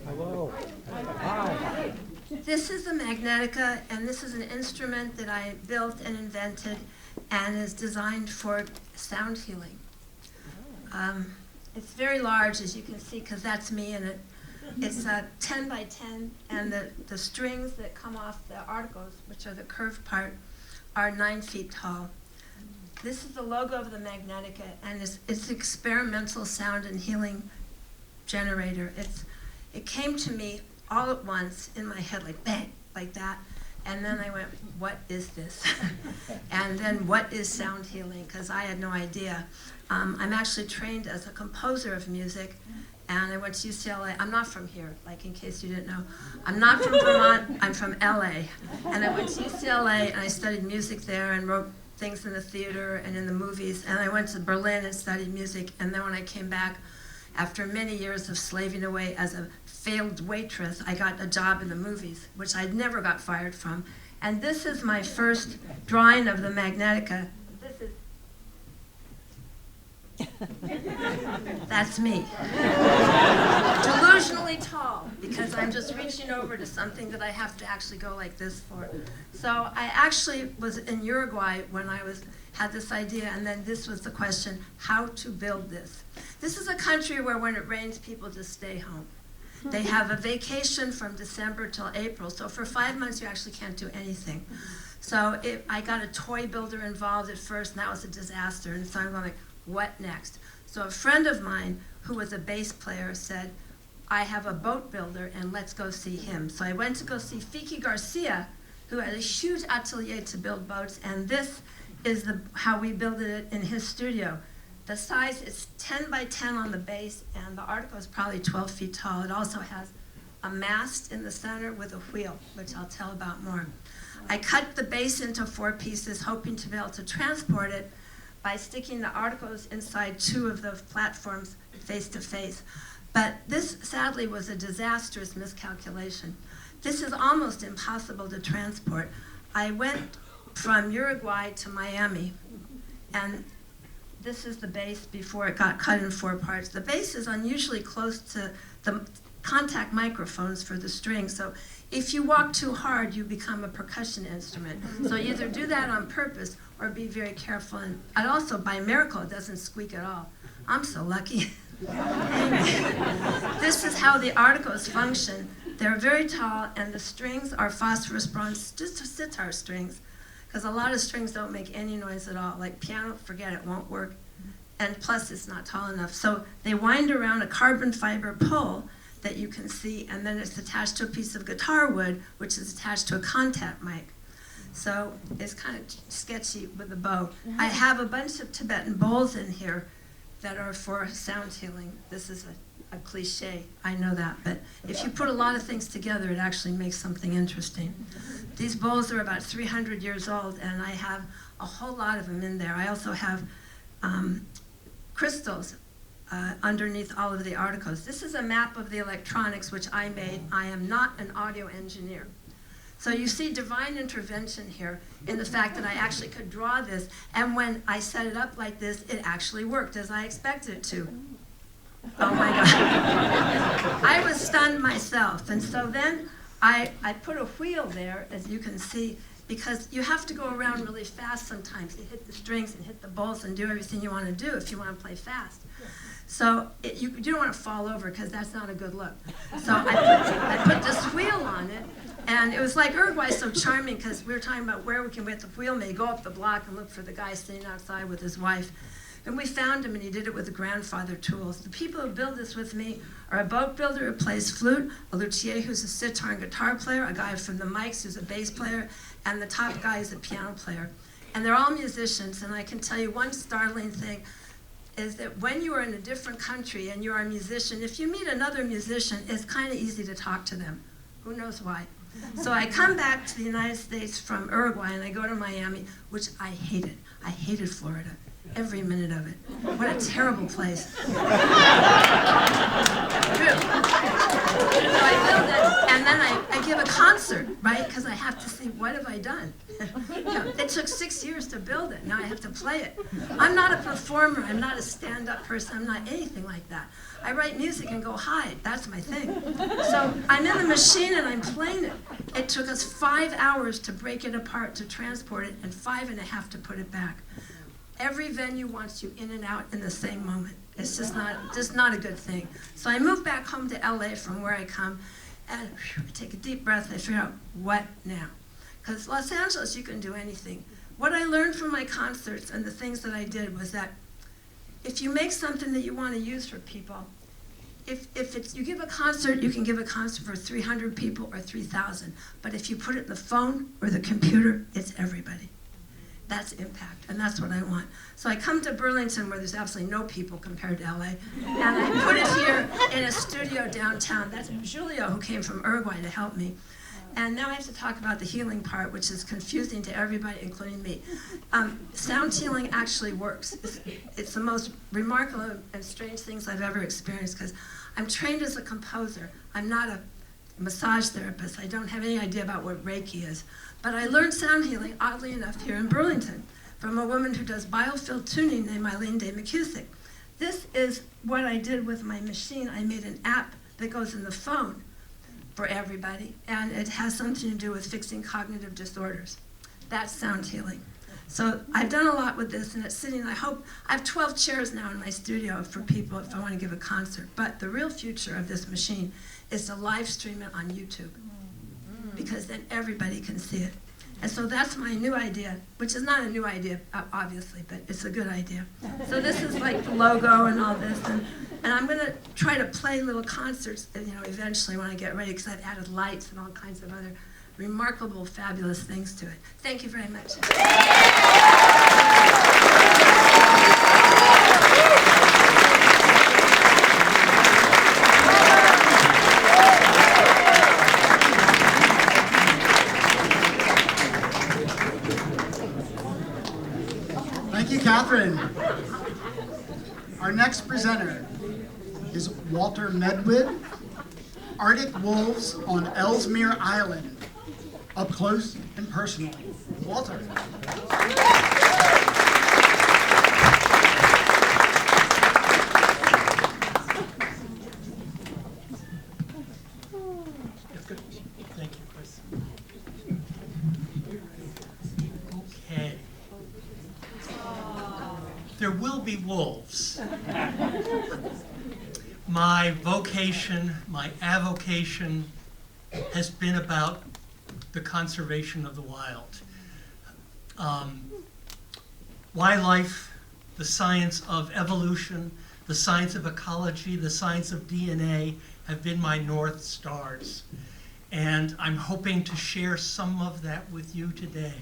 Hello. Hi. This is the Magnetica, and this is an instrument that I built and invented and is designed for sound healing. It's very large, as you can see, because that's me in it. It's 10 by 10, and the strings that come off the articles, which are the curved part, are 9 feet tall. This is the logo of the Magnetica, and it's experimental sound and healing generator. It came to me all at once in my head, like bang, like that. And then I went, what is this? And then what is sound healing? Because I had no idea. I'm actually trained as a composer of music, and I went to UCLA. I'm not from here, like in case you didn't know. I'm not from Vermont, I'm from LA. And I went to UCLA and I studied music there and wrote things in the theater and in the movies. And I went to Berlin and studied music. And then when I came back, after many years of slaving away as a failed waitress, I got a job in the movies, which I never got fired from. And this is my first drawing of the Magnetica. This is that's me. Delusionally tall, because I'm just reaching over to something that I have to actually go like this for. So I actually was in Uruguay when I had this idea, and then this was the question, how to build this. This is a country where when it rains, people just stay home. They have a vacation from December till April, so for 5 months you actually can't do anything. So I got a toy builder involved at first, and that was a disaster, and so I'm going like, what next? So a friend of mine who was a bass player said, I have a boat builder and let's go see him. So I went to go see Fiki Garcia, who had a huge atelier to build boats, and this is how we built it in his studio. The size is 10 by 10 on the base, and the article is probably 12 feet tall. It also has a mast in the center with a wheel, which I'll tell about more. I cut the base into 4 pieces, hoping to be able to transport it by sticking the articles inside 2 of the platforms face to face. But this, sadly, was a disastrous miscalculation. This is almost impossible to transport. I went from Uruguay to Miami, and this is the base before it got cut in 4 parts. The base is unusually close to the contact microphones for the strings, so if you walk too hard, you become a percussion instrument. So either do that on purpose or be very careful. And also, by miracle, it doesn't squeak at all. I'm so lucky. Anyway, this is how the articles function. They're very tall, and the strings are phosphorus bronze, just sitar strings, because a lot of strings don't make any noise at all. Like piano, forget it, won't work. And plus, it's not tall enough. So they wind around a carbon fiber pole that you can see, and then it's attached to a piece of guitar wood, which is attached to a contact mic. So it's kind of sketchy with the bow. I have a bunch of Tibetan bowls in here that are for sound healing. This is a cliche, I know that, but if you put a lot of things together, it actually makes something interesting. These bowls are about 300 years old, and I have a whole lot of them in there. I also have crystals underneath all of the articles. This is a map of the electronics which I made. I am not an audio engineer. So you see divine intervention here in the fact that I actually could draw this, and when I set it up like this, it actually worked as I expected it to. Oh my God. I was stunned myself, and so then I put a wheel there, as you can see, because you have to go around really fast sometimes. You hit the strings and hit the bowls and do everything you want to do if you want to play fast. So you don't want to fall over, because that's not a good look. So I put this wheel on it, and it was like Uruguay's so charming, because we were talking about where we can get the wheel made. Go up the block and look for the guy sitting outside with his wife. And we found him, and he did it with the grandfather tools. The people who build this with me are a boat builder who plays flute, a luthier who's a sitar and guitar player, a guy from the mics who's a bass player, and the top guy is a piano player. And they're all musicians, and I can tell you one startling thing is that when you are in a different country and you are a musician, if you meet another musician, it's kind of easy to talk to them. Who knows why? So I come back to the United States from Uruguay, and I go to Miami, which I hated. I hated Florida. Every minute of it. What a terrible place. So I build it, and then I give a concert, right? Because I have to see, what have I done? It took 6 years to build it. Now I have to play it. I'm not a performer. I'm not a stand-up person. I'm not anything like that. I write music and go hide. That's my thing. So I'm in the machine and I'm playing it. It took us 5 hours to break it apart, to transport it, and 5.5 to put it back. Every venue wants you in and out in the same moment. It's just not a good thing. So I moved back home to LA from where I come, and I take a deep breath and I figure out, what now? Because Los Angeles, you can do anything. What I learned from my concerts and the things that I did was that if you make something that you want to use for people, if you give a concert, you can give a concert for 300 people or 3,000. But if you put it in the phone or the computer, it's everybody. That's impact, and that's what I want. So I come to Burlington where there's absolutely no people compared to LA, and I put it here in a studio downtown. That's Julio, who came from Uruguay to help me. And now I have to talk about the healing part, which is confusing to everybody, including me. Sound healing actually works. It's the most remarkable and strange things I've ever experienced, because I'm trained as a composer. I'm not a massage therapist. I don't have any idea about what Reiki is. But I learned sound healing, oddly enough, here in Burlington, from a woman who does biofield tuning named Eileen Day McCusick. This is what I did with my machine. I made an app that goes in the phone for everybody, and it has something to do with fixing cognitive disorders. That's sound healing. So I've done a lot with this, and it's sitting, I have 12 chairs now in my studio for people if I want to give a concert. But the real future of this machine is to live stream it on YouTube, because then everybody can see it. And so that's my new idea, which is not a new idea, obviously, but it's a good idea. So this is like the logo and all this, and I'm going to try to play little concerts, eventually when I get ready, because I've added lights and all kinds of other remarkable, fabulous things to it. Thank you very much. Thank you, Katherine. Our next presenter is Walter Medwid, Arctic Wolves on Ellesmere Island, up close and personal. Walter. Thank you, Chris. Okay. There will be wolves. My vocation, my avocation has been about the conservation of the wild. Wildlife, the science of evolution, the science of ecology, the science of DNA have been my North Stars. And I'm hoping to share some of that with you today.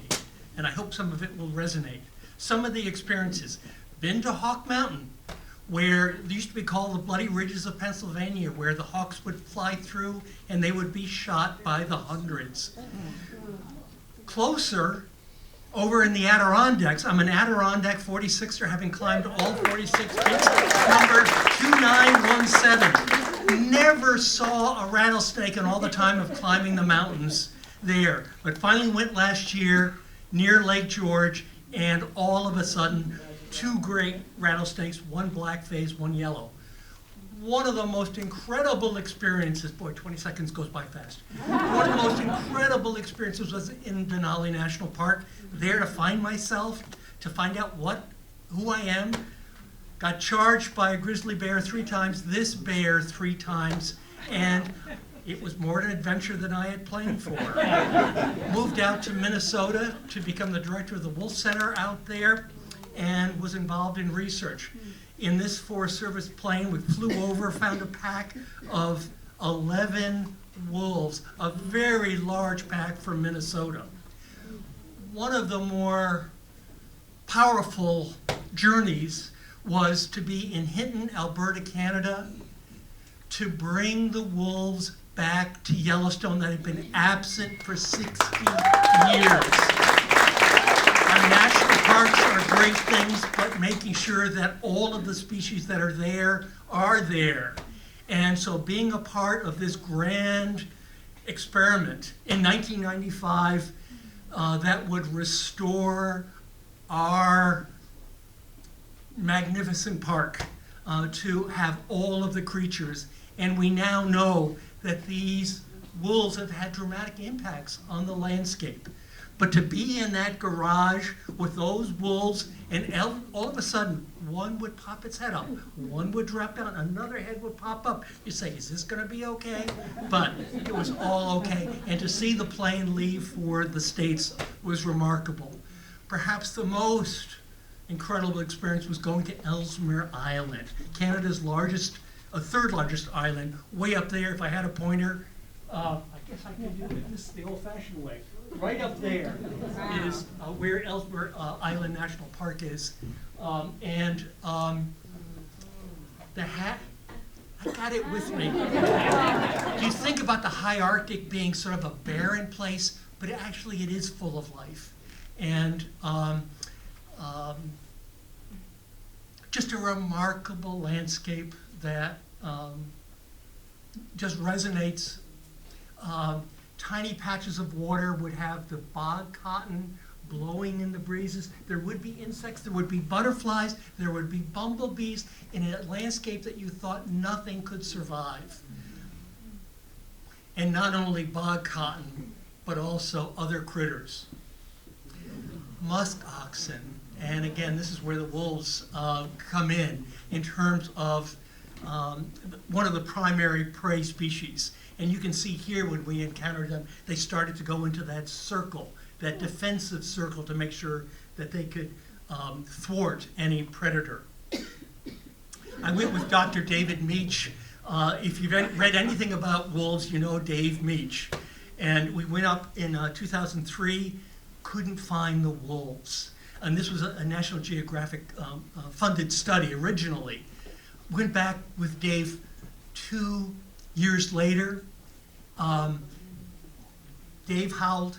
And I hope some of it will resonate. Some of the experiences. Been to Hawk Mountain, where it used to be called the Bloody Ridges of Pennsylvania, where the hawks would fly through and they would be shot by the hundreds. Closer, over in the Adirondacks, I'm an Adirondack 46er, having climbed all 46 peaks, number 2917. Never saw a rattlesnake in all the time of climbing the mountains there, but finally went last year near Lake George, and all of a sudden, 2 great rattlesnakes, one black face, one yellow. One of the most incredible experiences, boy, 20 seconds goes by fast. One of the most incredible experiences was in Denali National Park, there to find myself, to find out who I am. Got charged by a grizzly bear 3 times, this bear 3 times, and it was more an adventure than I had planned for. Moved out to Minnesota to become the director of the Wolf Center out there, and was involved in research. In this Forest Service plane, we flew over, found a pack of 11 wolves, a very large pack from Minnesota. One of the more powerful journeys was to be in Hinton, Alberta, Canada, to bring the wolves back to Yellowstone that had been absent for 60 years. Our national parks are great things, but making sure that all of the species that are there. And so being a part of this grand experiment in 1995 that would restore our magnificent park to have all of the creatures. And we now know that these wolves have had dramatic impacts on the landscape. But to be in that garage with those wolves, and all of a sudden, one would pop its head up, one would drop down, another head would pop up. You say, is this gonna be okay? But it was all okay. And to see the plane leave for the States was remarkable. Perhaps the most incredible experience was going to Ellesmere Island, Canada's largest third largest island, way up there. If I had a pointer, I guess I can do it. This is the old-fashioned way. Right up there is where Ellesmere Island National Park is. The hat, I got it with me. You think about the high Arctic being sort of a barren place, but actually it is full of life. And just a remarkable landscape that just resonates. Tiny patches of water would have the bog cotton blowing in the breezes. There would be insects, there would be butterflies, there would be bumblebees in a landscape that you thought nothing could survive. And not only bog cotton, but also other critters. Musk oxen, and again, this is where the wolves come in terms of one of the primary prey species. And you can see here when we encountered them, they started to go into that circle, that defensive circle, to make sure that they could thwart any predator. I went with Dr. David Meach. If you've read anything about wolves, you know Dave Meach. And we went up in 2003, couldn't find the wolves. And this was a National Geographic funded study originally. Went back with Dave 2 years later. Dave howled,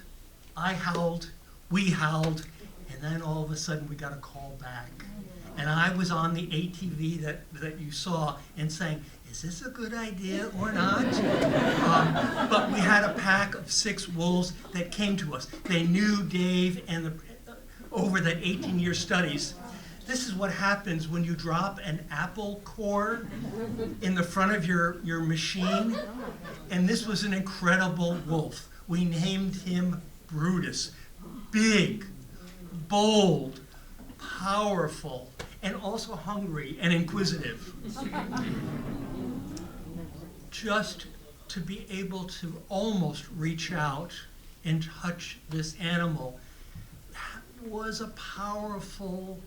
I howled, we howled, and then all of a sudden we got a call back. And I was on the ATV that you saw and saying, is this a good idea or not? But we had a pack of 6 wolves that came to us. They knew Dave, and over that 18-year studies, this is what happens when you drop an apple core in the front of your machine. And this was an incredible wolf. We named him Brutus. Big, bold, powerful, and also hungry and inquisitive. Just to be able to almost reach out and touch this animal, that was a powerful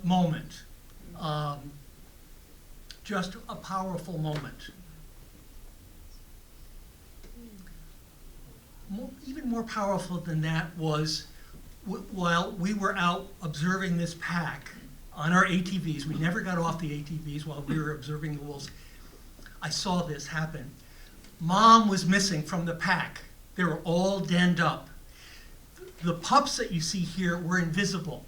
moment. Just a powerful moment. Even more powerful than that was while we were out observing this pack on our ATVs, we never got off the ATVs while we were observing the wolves, I saw this happen. Mom was missing from the pack. They were all denned up. The pups that you see here were invisible.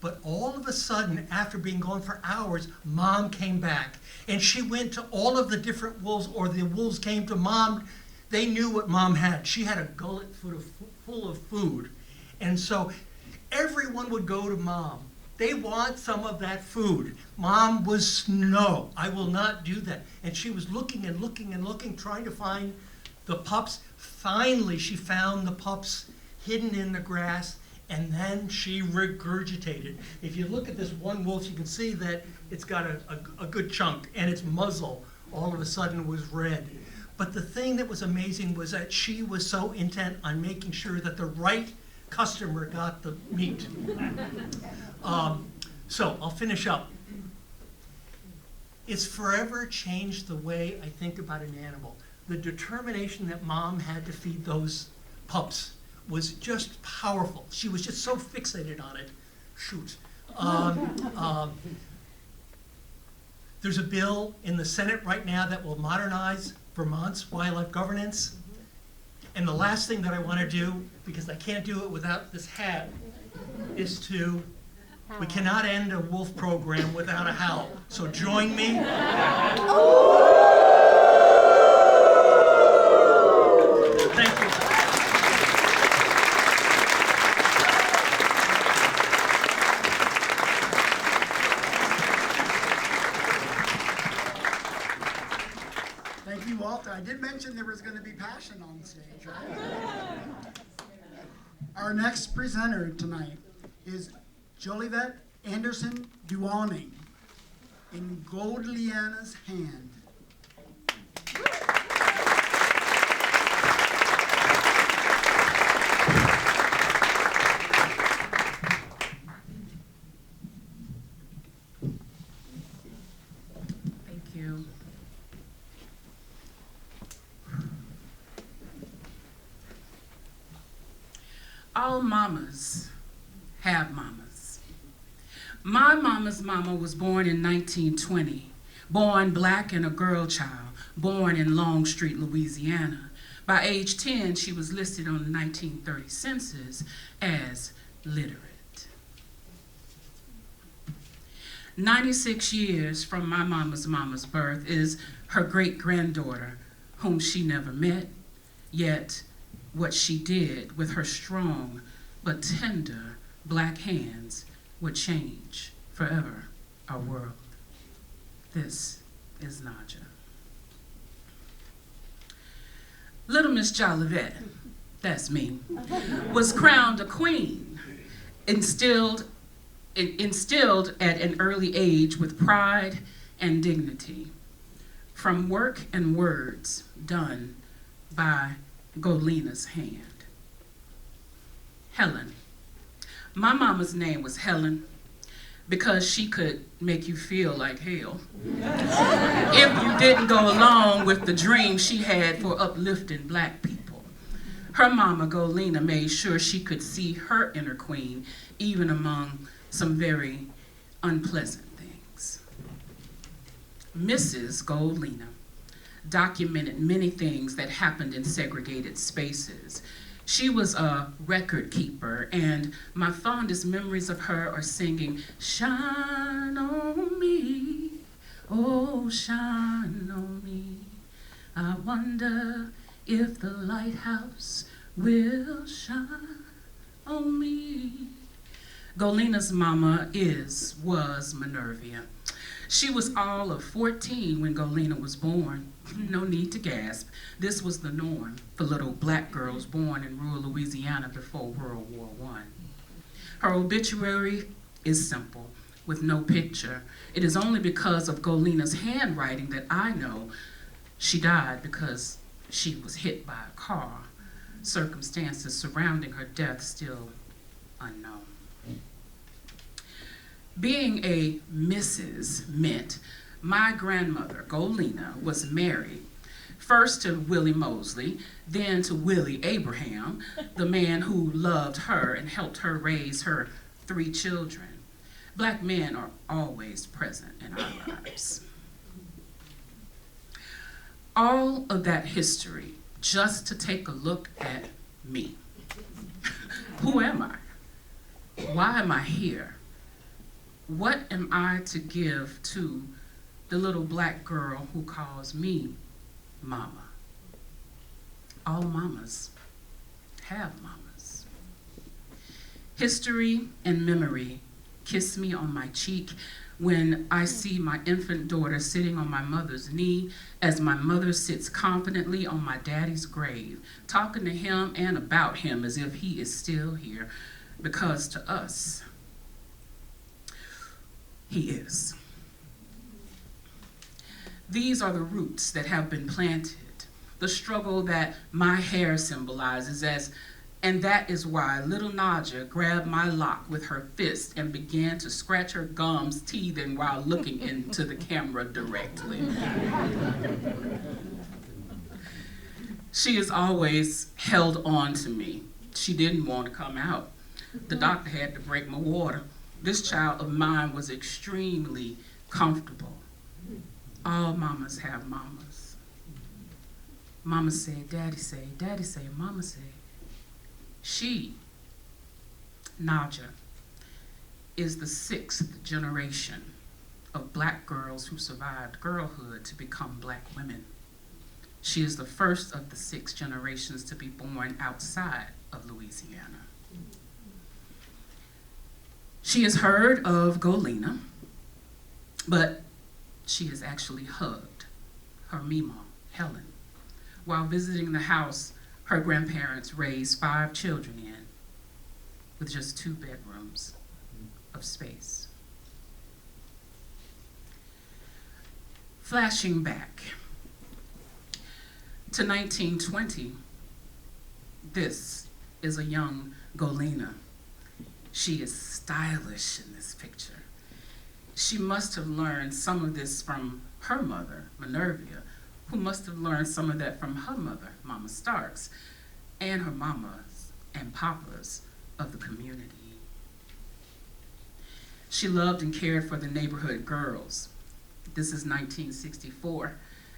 But all of a sudden, after being gone for hours, Mom came back. And she went to all of the different wolves, or the wolves came to Mom. They knew what Mom had. She had a gullet full of food. And so everyone would go to Mom. They want some of that food. Mom was, no, I will not do that. And she was looking and looking and looking, trying to find the pups. Finally, she found the pups hidden in the grass, and then she regurgitated. If you look at this one wolf, you can see that it's got a good chunk, and its muzzle all of a sudden was red. But the thing that was amazing was that she was so intent on making sure that the right customer got the meat. So I'll finish up. It's forever changed the way I think about an animal. The determination that Mom had to feed those pups was just powerful. She was just so fixated on it. Shoot. There's a bill in the Senate right now that will modernize Vermont's wildlife governance. And the last thing that I want to do, because I can't do it without this hat, is we cannot end a wolf program without a howl. So join me. Thank you. Thank you, Walter. I did mention there was going to be passion on stage, right? Our next presenter tonight is Jolivette Anderson-Douoning in Goldleana's Hand. Thank you. All mamas have mamas. My mama's mama was born in 1920, born black and a girl child, born in Longstreet, Louisiana. By age 10, she was listed on the 1930 census as literate. 96 years from my mama's birth is her great-granddaughter, whom she never met, yet what she did with her strong but tender black hands would change forever our world. This is Naja. Little Miss Jolivette, that's me, was crowned a queen, instilled at an early age with pride and dignity, from work and words done by Goldleana's hand. Helen. My mama's name was Helen because she could make you feel like hell if you didn't go along with the dream she had for uplifting black people. Her mama, Goldleana, made sure she could see her inner queen, even among some very unpleasant things. Mrs. Goldleana documented many things that happened in segregated spaces. She was a record keeper, and my fondest memories of her are singing, "Shine on me, oh shine on me. I wonder if the lighthouse will shine on me." Goldleana's mama was Minervia. She was all of 14 when Goldleana was born. No need to gasp. This was the norm for little black girls born in rural Louisiana before World War I. Her obituary is simple, with no picture. It is only because of Goldleana's handwriting that I know she died because she was hit by a car. Circumstances surrounding her death still unknown. Being a Mrs. meant my grandmother, Goldleana, was married first to Willie Mosley, then to Willie Abraham, the man who loved her and helped her raise her 3 children. Black men are always present in our lives. All of that history just to take a look at me. Who am I? Why am I here? What am I to give to the little black girl who calls me mama? All mamas have mamas. History and memory kiss me on my cheek when I see my infant daughter sitting on my mother's knee as my mother sits confidently on my daddy's grave, talking to him and about him as if he is still here, because to us, he is. These are the roots that have been planted, the struggle that my hair symbolizes, and that is why little Naja grabbed my lock with her fist and began to scratch her gums, teething while looking into the camera directly. She has always held on to me. She didn't want to come out. The doctor had to break my water. This child of mine was extremely comfortable. All mamas have mamas. Mama say, daddy say, mama say. She, Naja, is the 6th generation of black girls who survived girlhood to become black women. She is the first of the 6 generations to be born outside of Louisiana. She has heard of Goldleana, but she has actually hugged her Mima, Helen, while visiting the house her grandparents raised 5 children in, with just 2 bedrooms of space. Flashing back to 1920, this is a young Goldleana. She is stylish in this picture. She must have learned some of this from her mother, Minervia, who must have learned some of that from her mother, Mama Starks, and her mamas and papas of the community. She loved and cared for the neighborhood girls. This is 1964.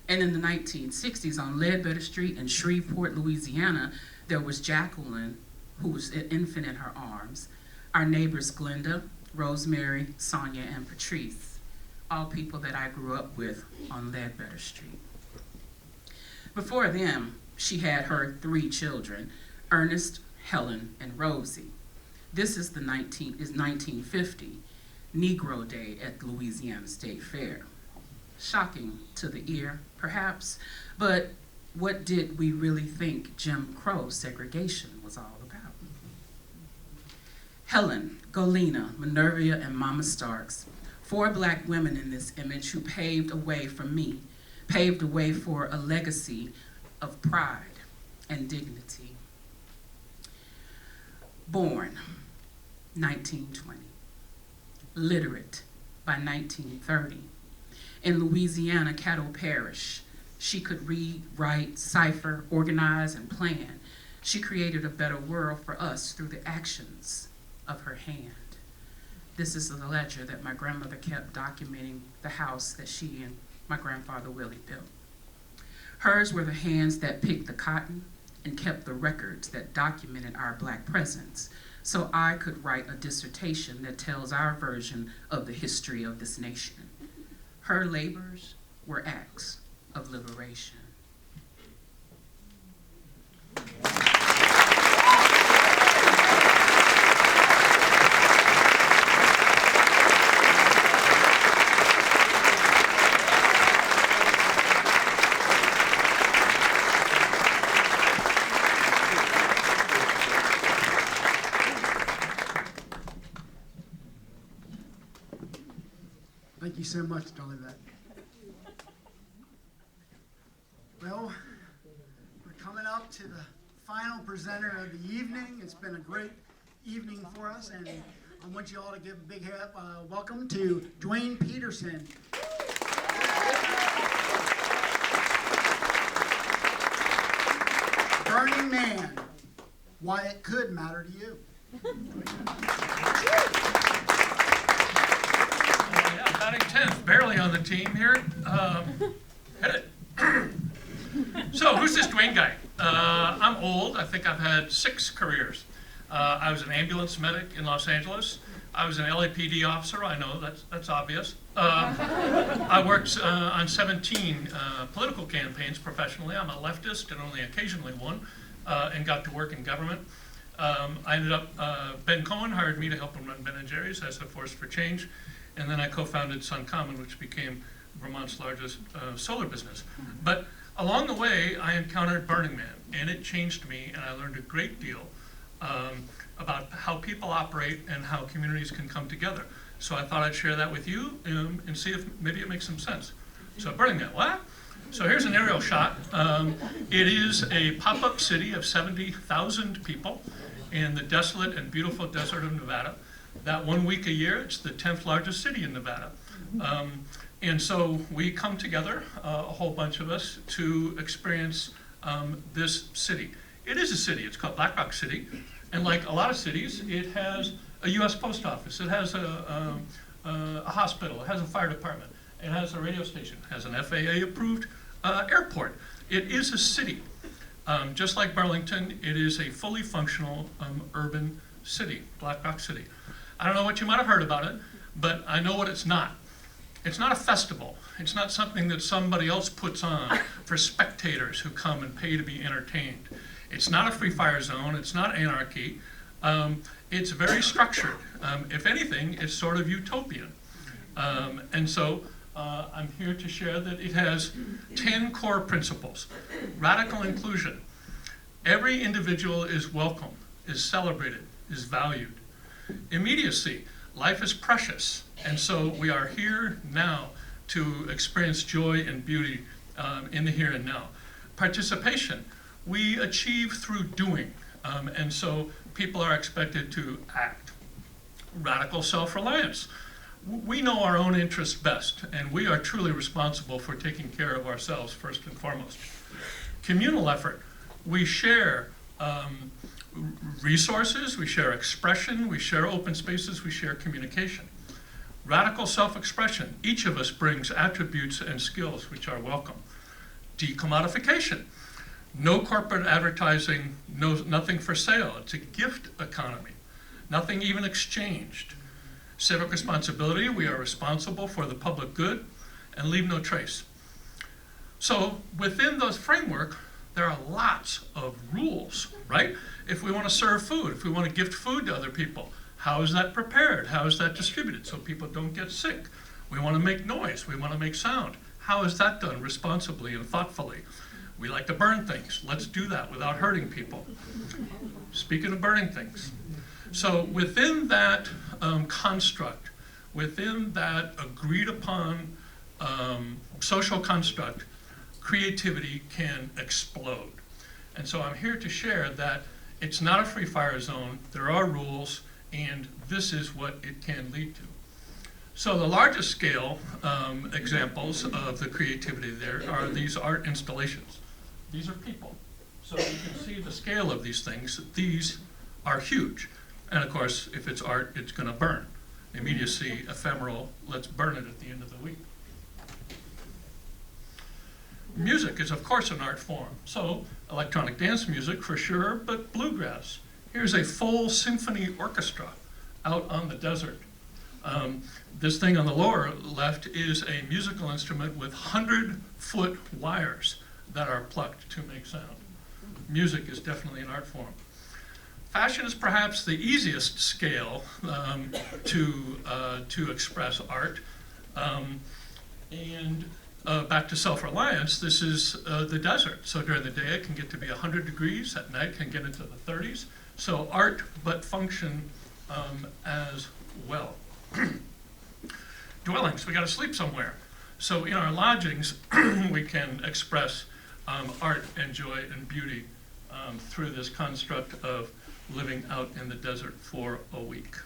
And in the 1960s, on Ledbetter Street in Shreveport, Louisiana, there was Jacqueline, who was an infant in her arms, our neighbors Glenda, Rosemary, Sonia, and Patrice, all people that I grew up with on Ledbetter Street. Before them, she had her 3 children, Ernest, Helen, and Rosie. This is 1950, Negro Day at Louisiana State Fair. Shocking to the ear, perhaps, but what did we really think Jim Crow segregation was all about? Helen, Goldleana, Minervia, and Mama Starks, 4 black women in this image who paved a way for me, paved a way for a legacy of pride and dignity. Born 1920, literate by 1930. In Louisiana, Caddo Parish, she could read, write, cipher, organize, and plan. She created a better world for us through the actions of her hand. This is the ledger that my grandmother kept documenting the house that she and my grandfather Willie built. Hers were the hands that picked the cotton and kept the records that documented our black presence, so I could write a dissertation that tells our version of the history of this nation. Her labors were acts of liberation. Thank you so much, Jolivette. Well, we're coming up to the final presenter of the evening. It's been a great evening for us, and I want you all to give a big welcome to Duane Peterson. Burning Man, why it could matter to you. Batting 10th, barely on the team here. Hit it. So, who's this Duane guy? I'm old. I think I've had 6 careers. I was an ambulance medic in Los Angeles. I was an LAPD officer. I know that's obvious. I worked on 17 political campaigns professionally. I'm a leftist and only occasionally one, and got to work in government. I ended up, Ben Cohen hired me to help him run Ben & Jerry's as a force for change. And then I co-founded SunCommon, which became Vermont's largest solar business. But along the way, I encountered Burning Man, and it changed me, and I learned a great deal about how people operate and how communities can come together. So I thought I'd share that with you and see if maybe it makes some sense. So Burning Man, what? So here's an aerial shot. It is a pop-up city of 70,000 people in the desolate and beautiful desert of Nevada. That 1 week a year, it's the 10th largest city in Nevada. And so we come together, a whole bunch of us, to experience this city. It is a city, it's called Black Rock City. And like a lot of cities, it has a US post office, it has a hospital, it has a fire department, it has a radio station, it has an FAA approved airport. It is a city. Just like Burlington, it is a fully functional urban city, Black Rock City. I don't know what you might have heard about it, but I know what it's not. It's not a festival. It's not something that somebody else puts on for spectators who come and pay to be entertained. It's not a free fire zone. It's not anarchy. It's very structured. If anything, it's sort of utopian. And so I'm here to share that it has 10 core principles. Radical inclusion. Every individual is welcome, is celebrated, is valued. Immediacy. Life is precious, and so we are here now to experience joy and beauty in the here and now. Participation. We achieve through doing, and so people are expected to act. Radical self-reliance. we know our own interests best, and we are truly responsible for taking care of ourselves first and foremost. Communal effort, we share resources, we share expression, we share open spaces, we share communication. Radical self-expression, each of us brings attributes and skills which are welcome. Decommodification, no corporate advertising, nothing for sale. It's a gift economy, nothing even exchanged. Civic responsibility, we are responsible for the public good and leave no trace. So within those framework, there are lots of rules, right? If we want to serve food, if we want to gift food to other people, how is that prepared? How is that distributed so people don't get sick? We want to make noise, we want to make sound. How is that done responsibly and thoughtfully? We like to burn things. Let's do that without hurting people. Speaking of burning things. So within that construct, within that agreed upon social construct, creativity can explode. And so I'm here to share that it's not a free fire zone, there are rules, and this is what it can lead to. So the largest scale examples of the creativity there are these art installations. These are people. So you can see the scale of these things. These are huge. And of course, if it's art, it's going to burn. Immediacy, ephemeral, let's burn it at the end of the week. Music is, of course, an art form. So electronic dance music for sure, but bluegrass. Here's a full symphony orchestra out on the desert. This thing on the lower left is a musical instrument with 100-foot wires that are plucked to make sound. Music is definitely an art form. Fashion is perhaps the easiest scale to express art. Back to self-reliance, this is the desert. So during the day it can get to be 100 degrees, at night it can get into the 30s. So art, but function as well. Dwellings, we got to sleep somewhere. So in our lodgings, we can express art and joy and beauty through this construct of living out in the desert for a week.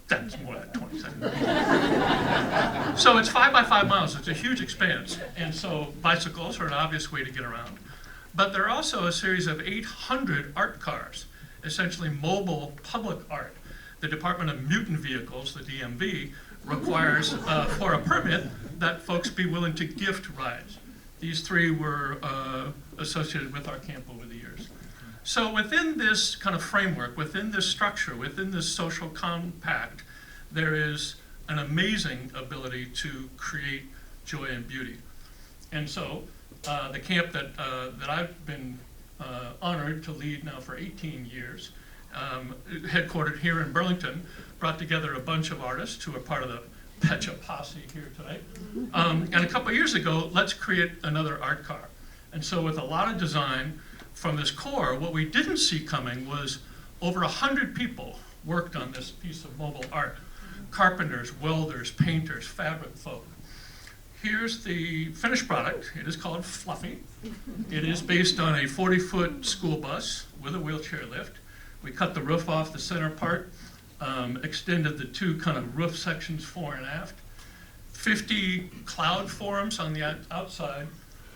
That's more than 20 seconds. So it's 5 by 5 miles. It's a huge expanse. And so bicycles are an obvious way to get around. But there are also a series of 800 art cars, essentially mobile public art. The Department of Mutant Vehicles, the DMV, requires for a permit that folks be willing to gift rides. These three were associated with our camp over the years. So within this kind of framework, within this structure, within this social compact, there is an amazing ability to create joy and beauty. And so the camp that I've been honored to lead now for 18 years, headquartered here in Burlington, brought together a bunch of artists who are part of the Petch-aa posse here tonight. And a couple of years ago, let's create another art car. And so with a lot of design from this core, what we didn't see coming was over 100 people worked on this piece of mobile art. Carpenters, welders, painters, fabric folk. Here's the finished product. It is called Fluffy. It is based on a 40-foot school bus with a wheelchair lift. We cut the roof off the center part, extended the two kind of roof sections fore and aft. 50 cloud forms on the outside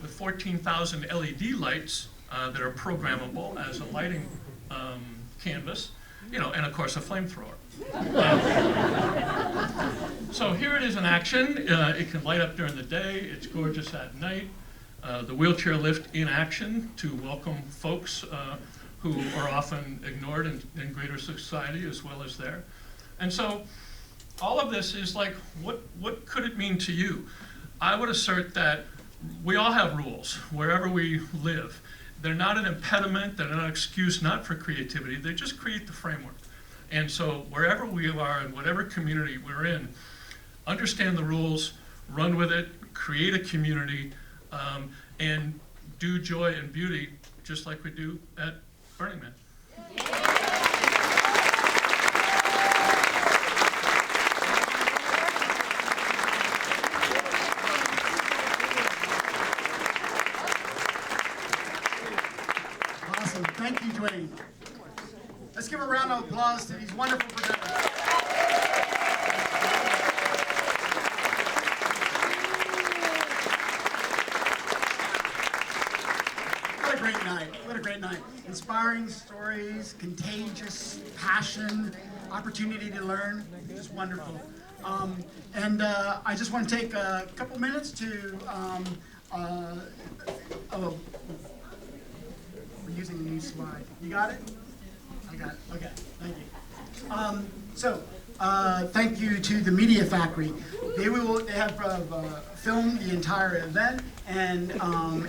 with 14,000 LED lights that are programmable as a lighting canvas, you know, and of course a flamethrower. So here it is in action. It can light up during the day. It's gorgeous at night. The wheelchair lift in action to welcome folks who are often ignored in greater society as well as there. And so all of this is like, what could it mean to you? I would assert that we all have rules wherever we live. They're not an impediment, they're not an excuse not for creativity, they just create the framework. And so wherever we are in whatever community we're in, understand the rules, run with it, create a community, and do joy and beauty just like we do at Burning Man. Awesome. Thank you, Duane. Let's give a round of applause to these wonderful presenters. What a great night. What a great night. Inspiring stories, contagious passion, opportunity to learn. Just wonderful. I just want to take a couple minutes to, we're using a new slide. You got it? I got it. Okay, thank you. Thank you to the Media Factory. They have filmed the entire event, and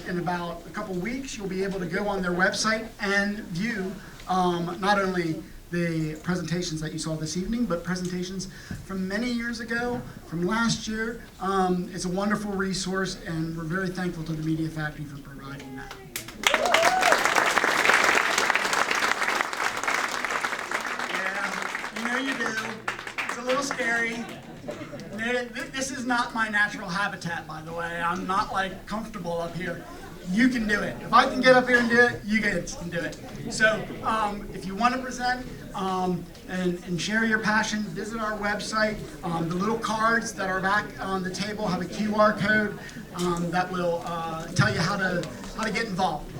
in about a couple weeks, you'll be able to go on their website and view not only the presentations that you saw this evening, but presentations from many years ago, from last year. It's a wonderful resource, and we're very thankful to the Media Factory for providing that. Yeah, you know you do. It's a little scary. This is not my natural habitat, by the way. I'm not like comfortable up here. You can do it. If I can get up here and do it, you guys can do it. So if you want to present and share your passion, visit our website. The little cards that are back on the table have a QR code that will tell you how to get involved.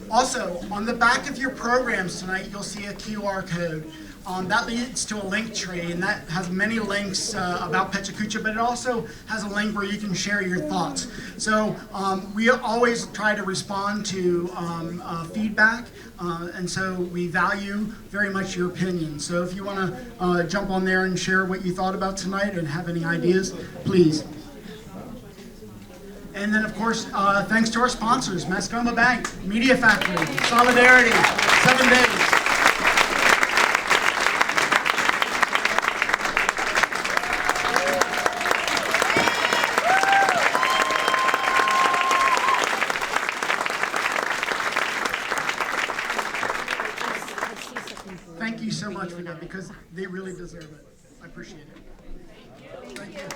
Also, on the back of your programs tonight, you'll see a QR code. That leads to a link tree, and that has many links about PechaKucha, but it also has a link where you can share your thoughts. So we always try to respond to feedback, and so we value very much your opinion. So if you want to jump on there and share what you thought about tonight and have any ideas, please. And then, of course, thanks to our sponsors, Mascoma Bank, Media Factory, Solidarity, 7 Days. Thank you so much for that, because they really deserve it. I appreciate it. Thank you.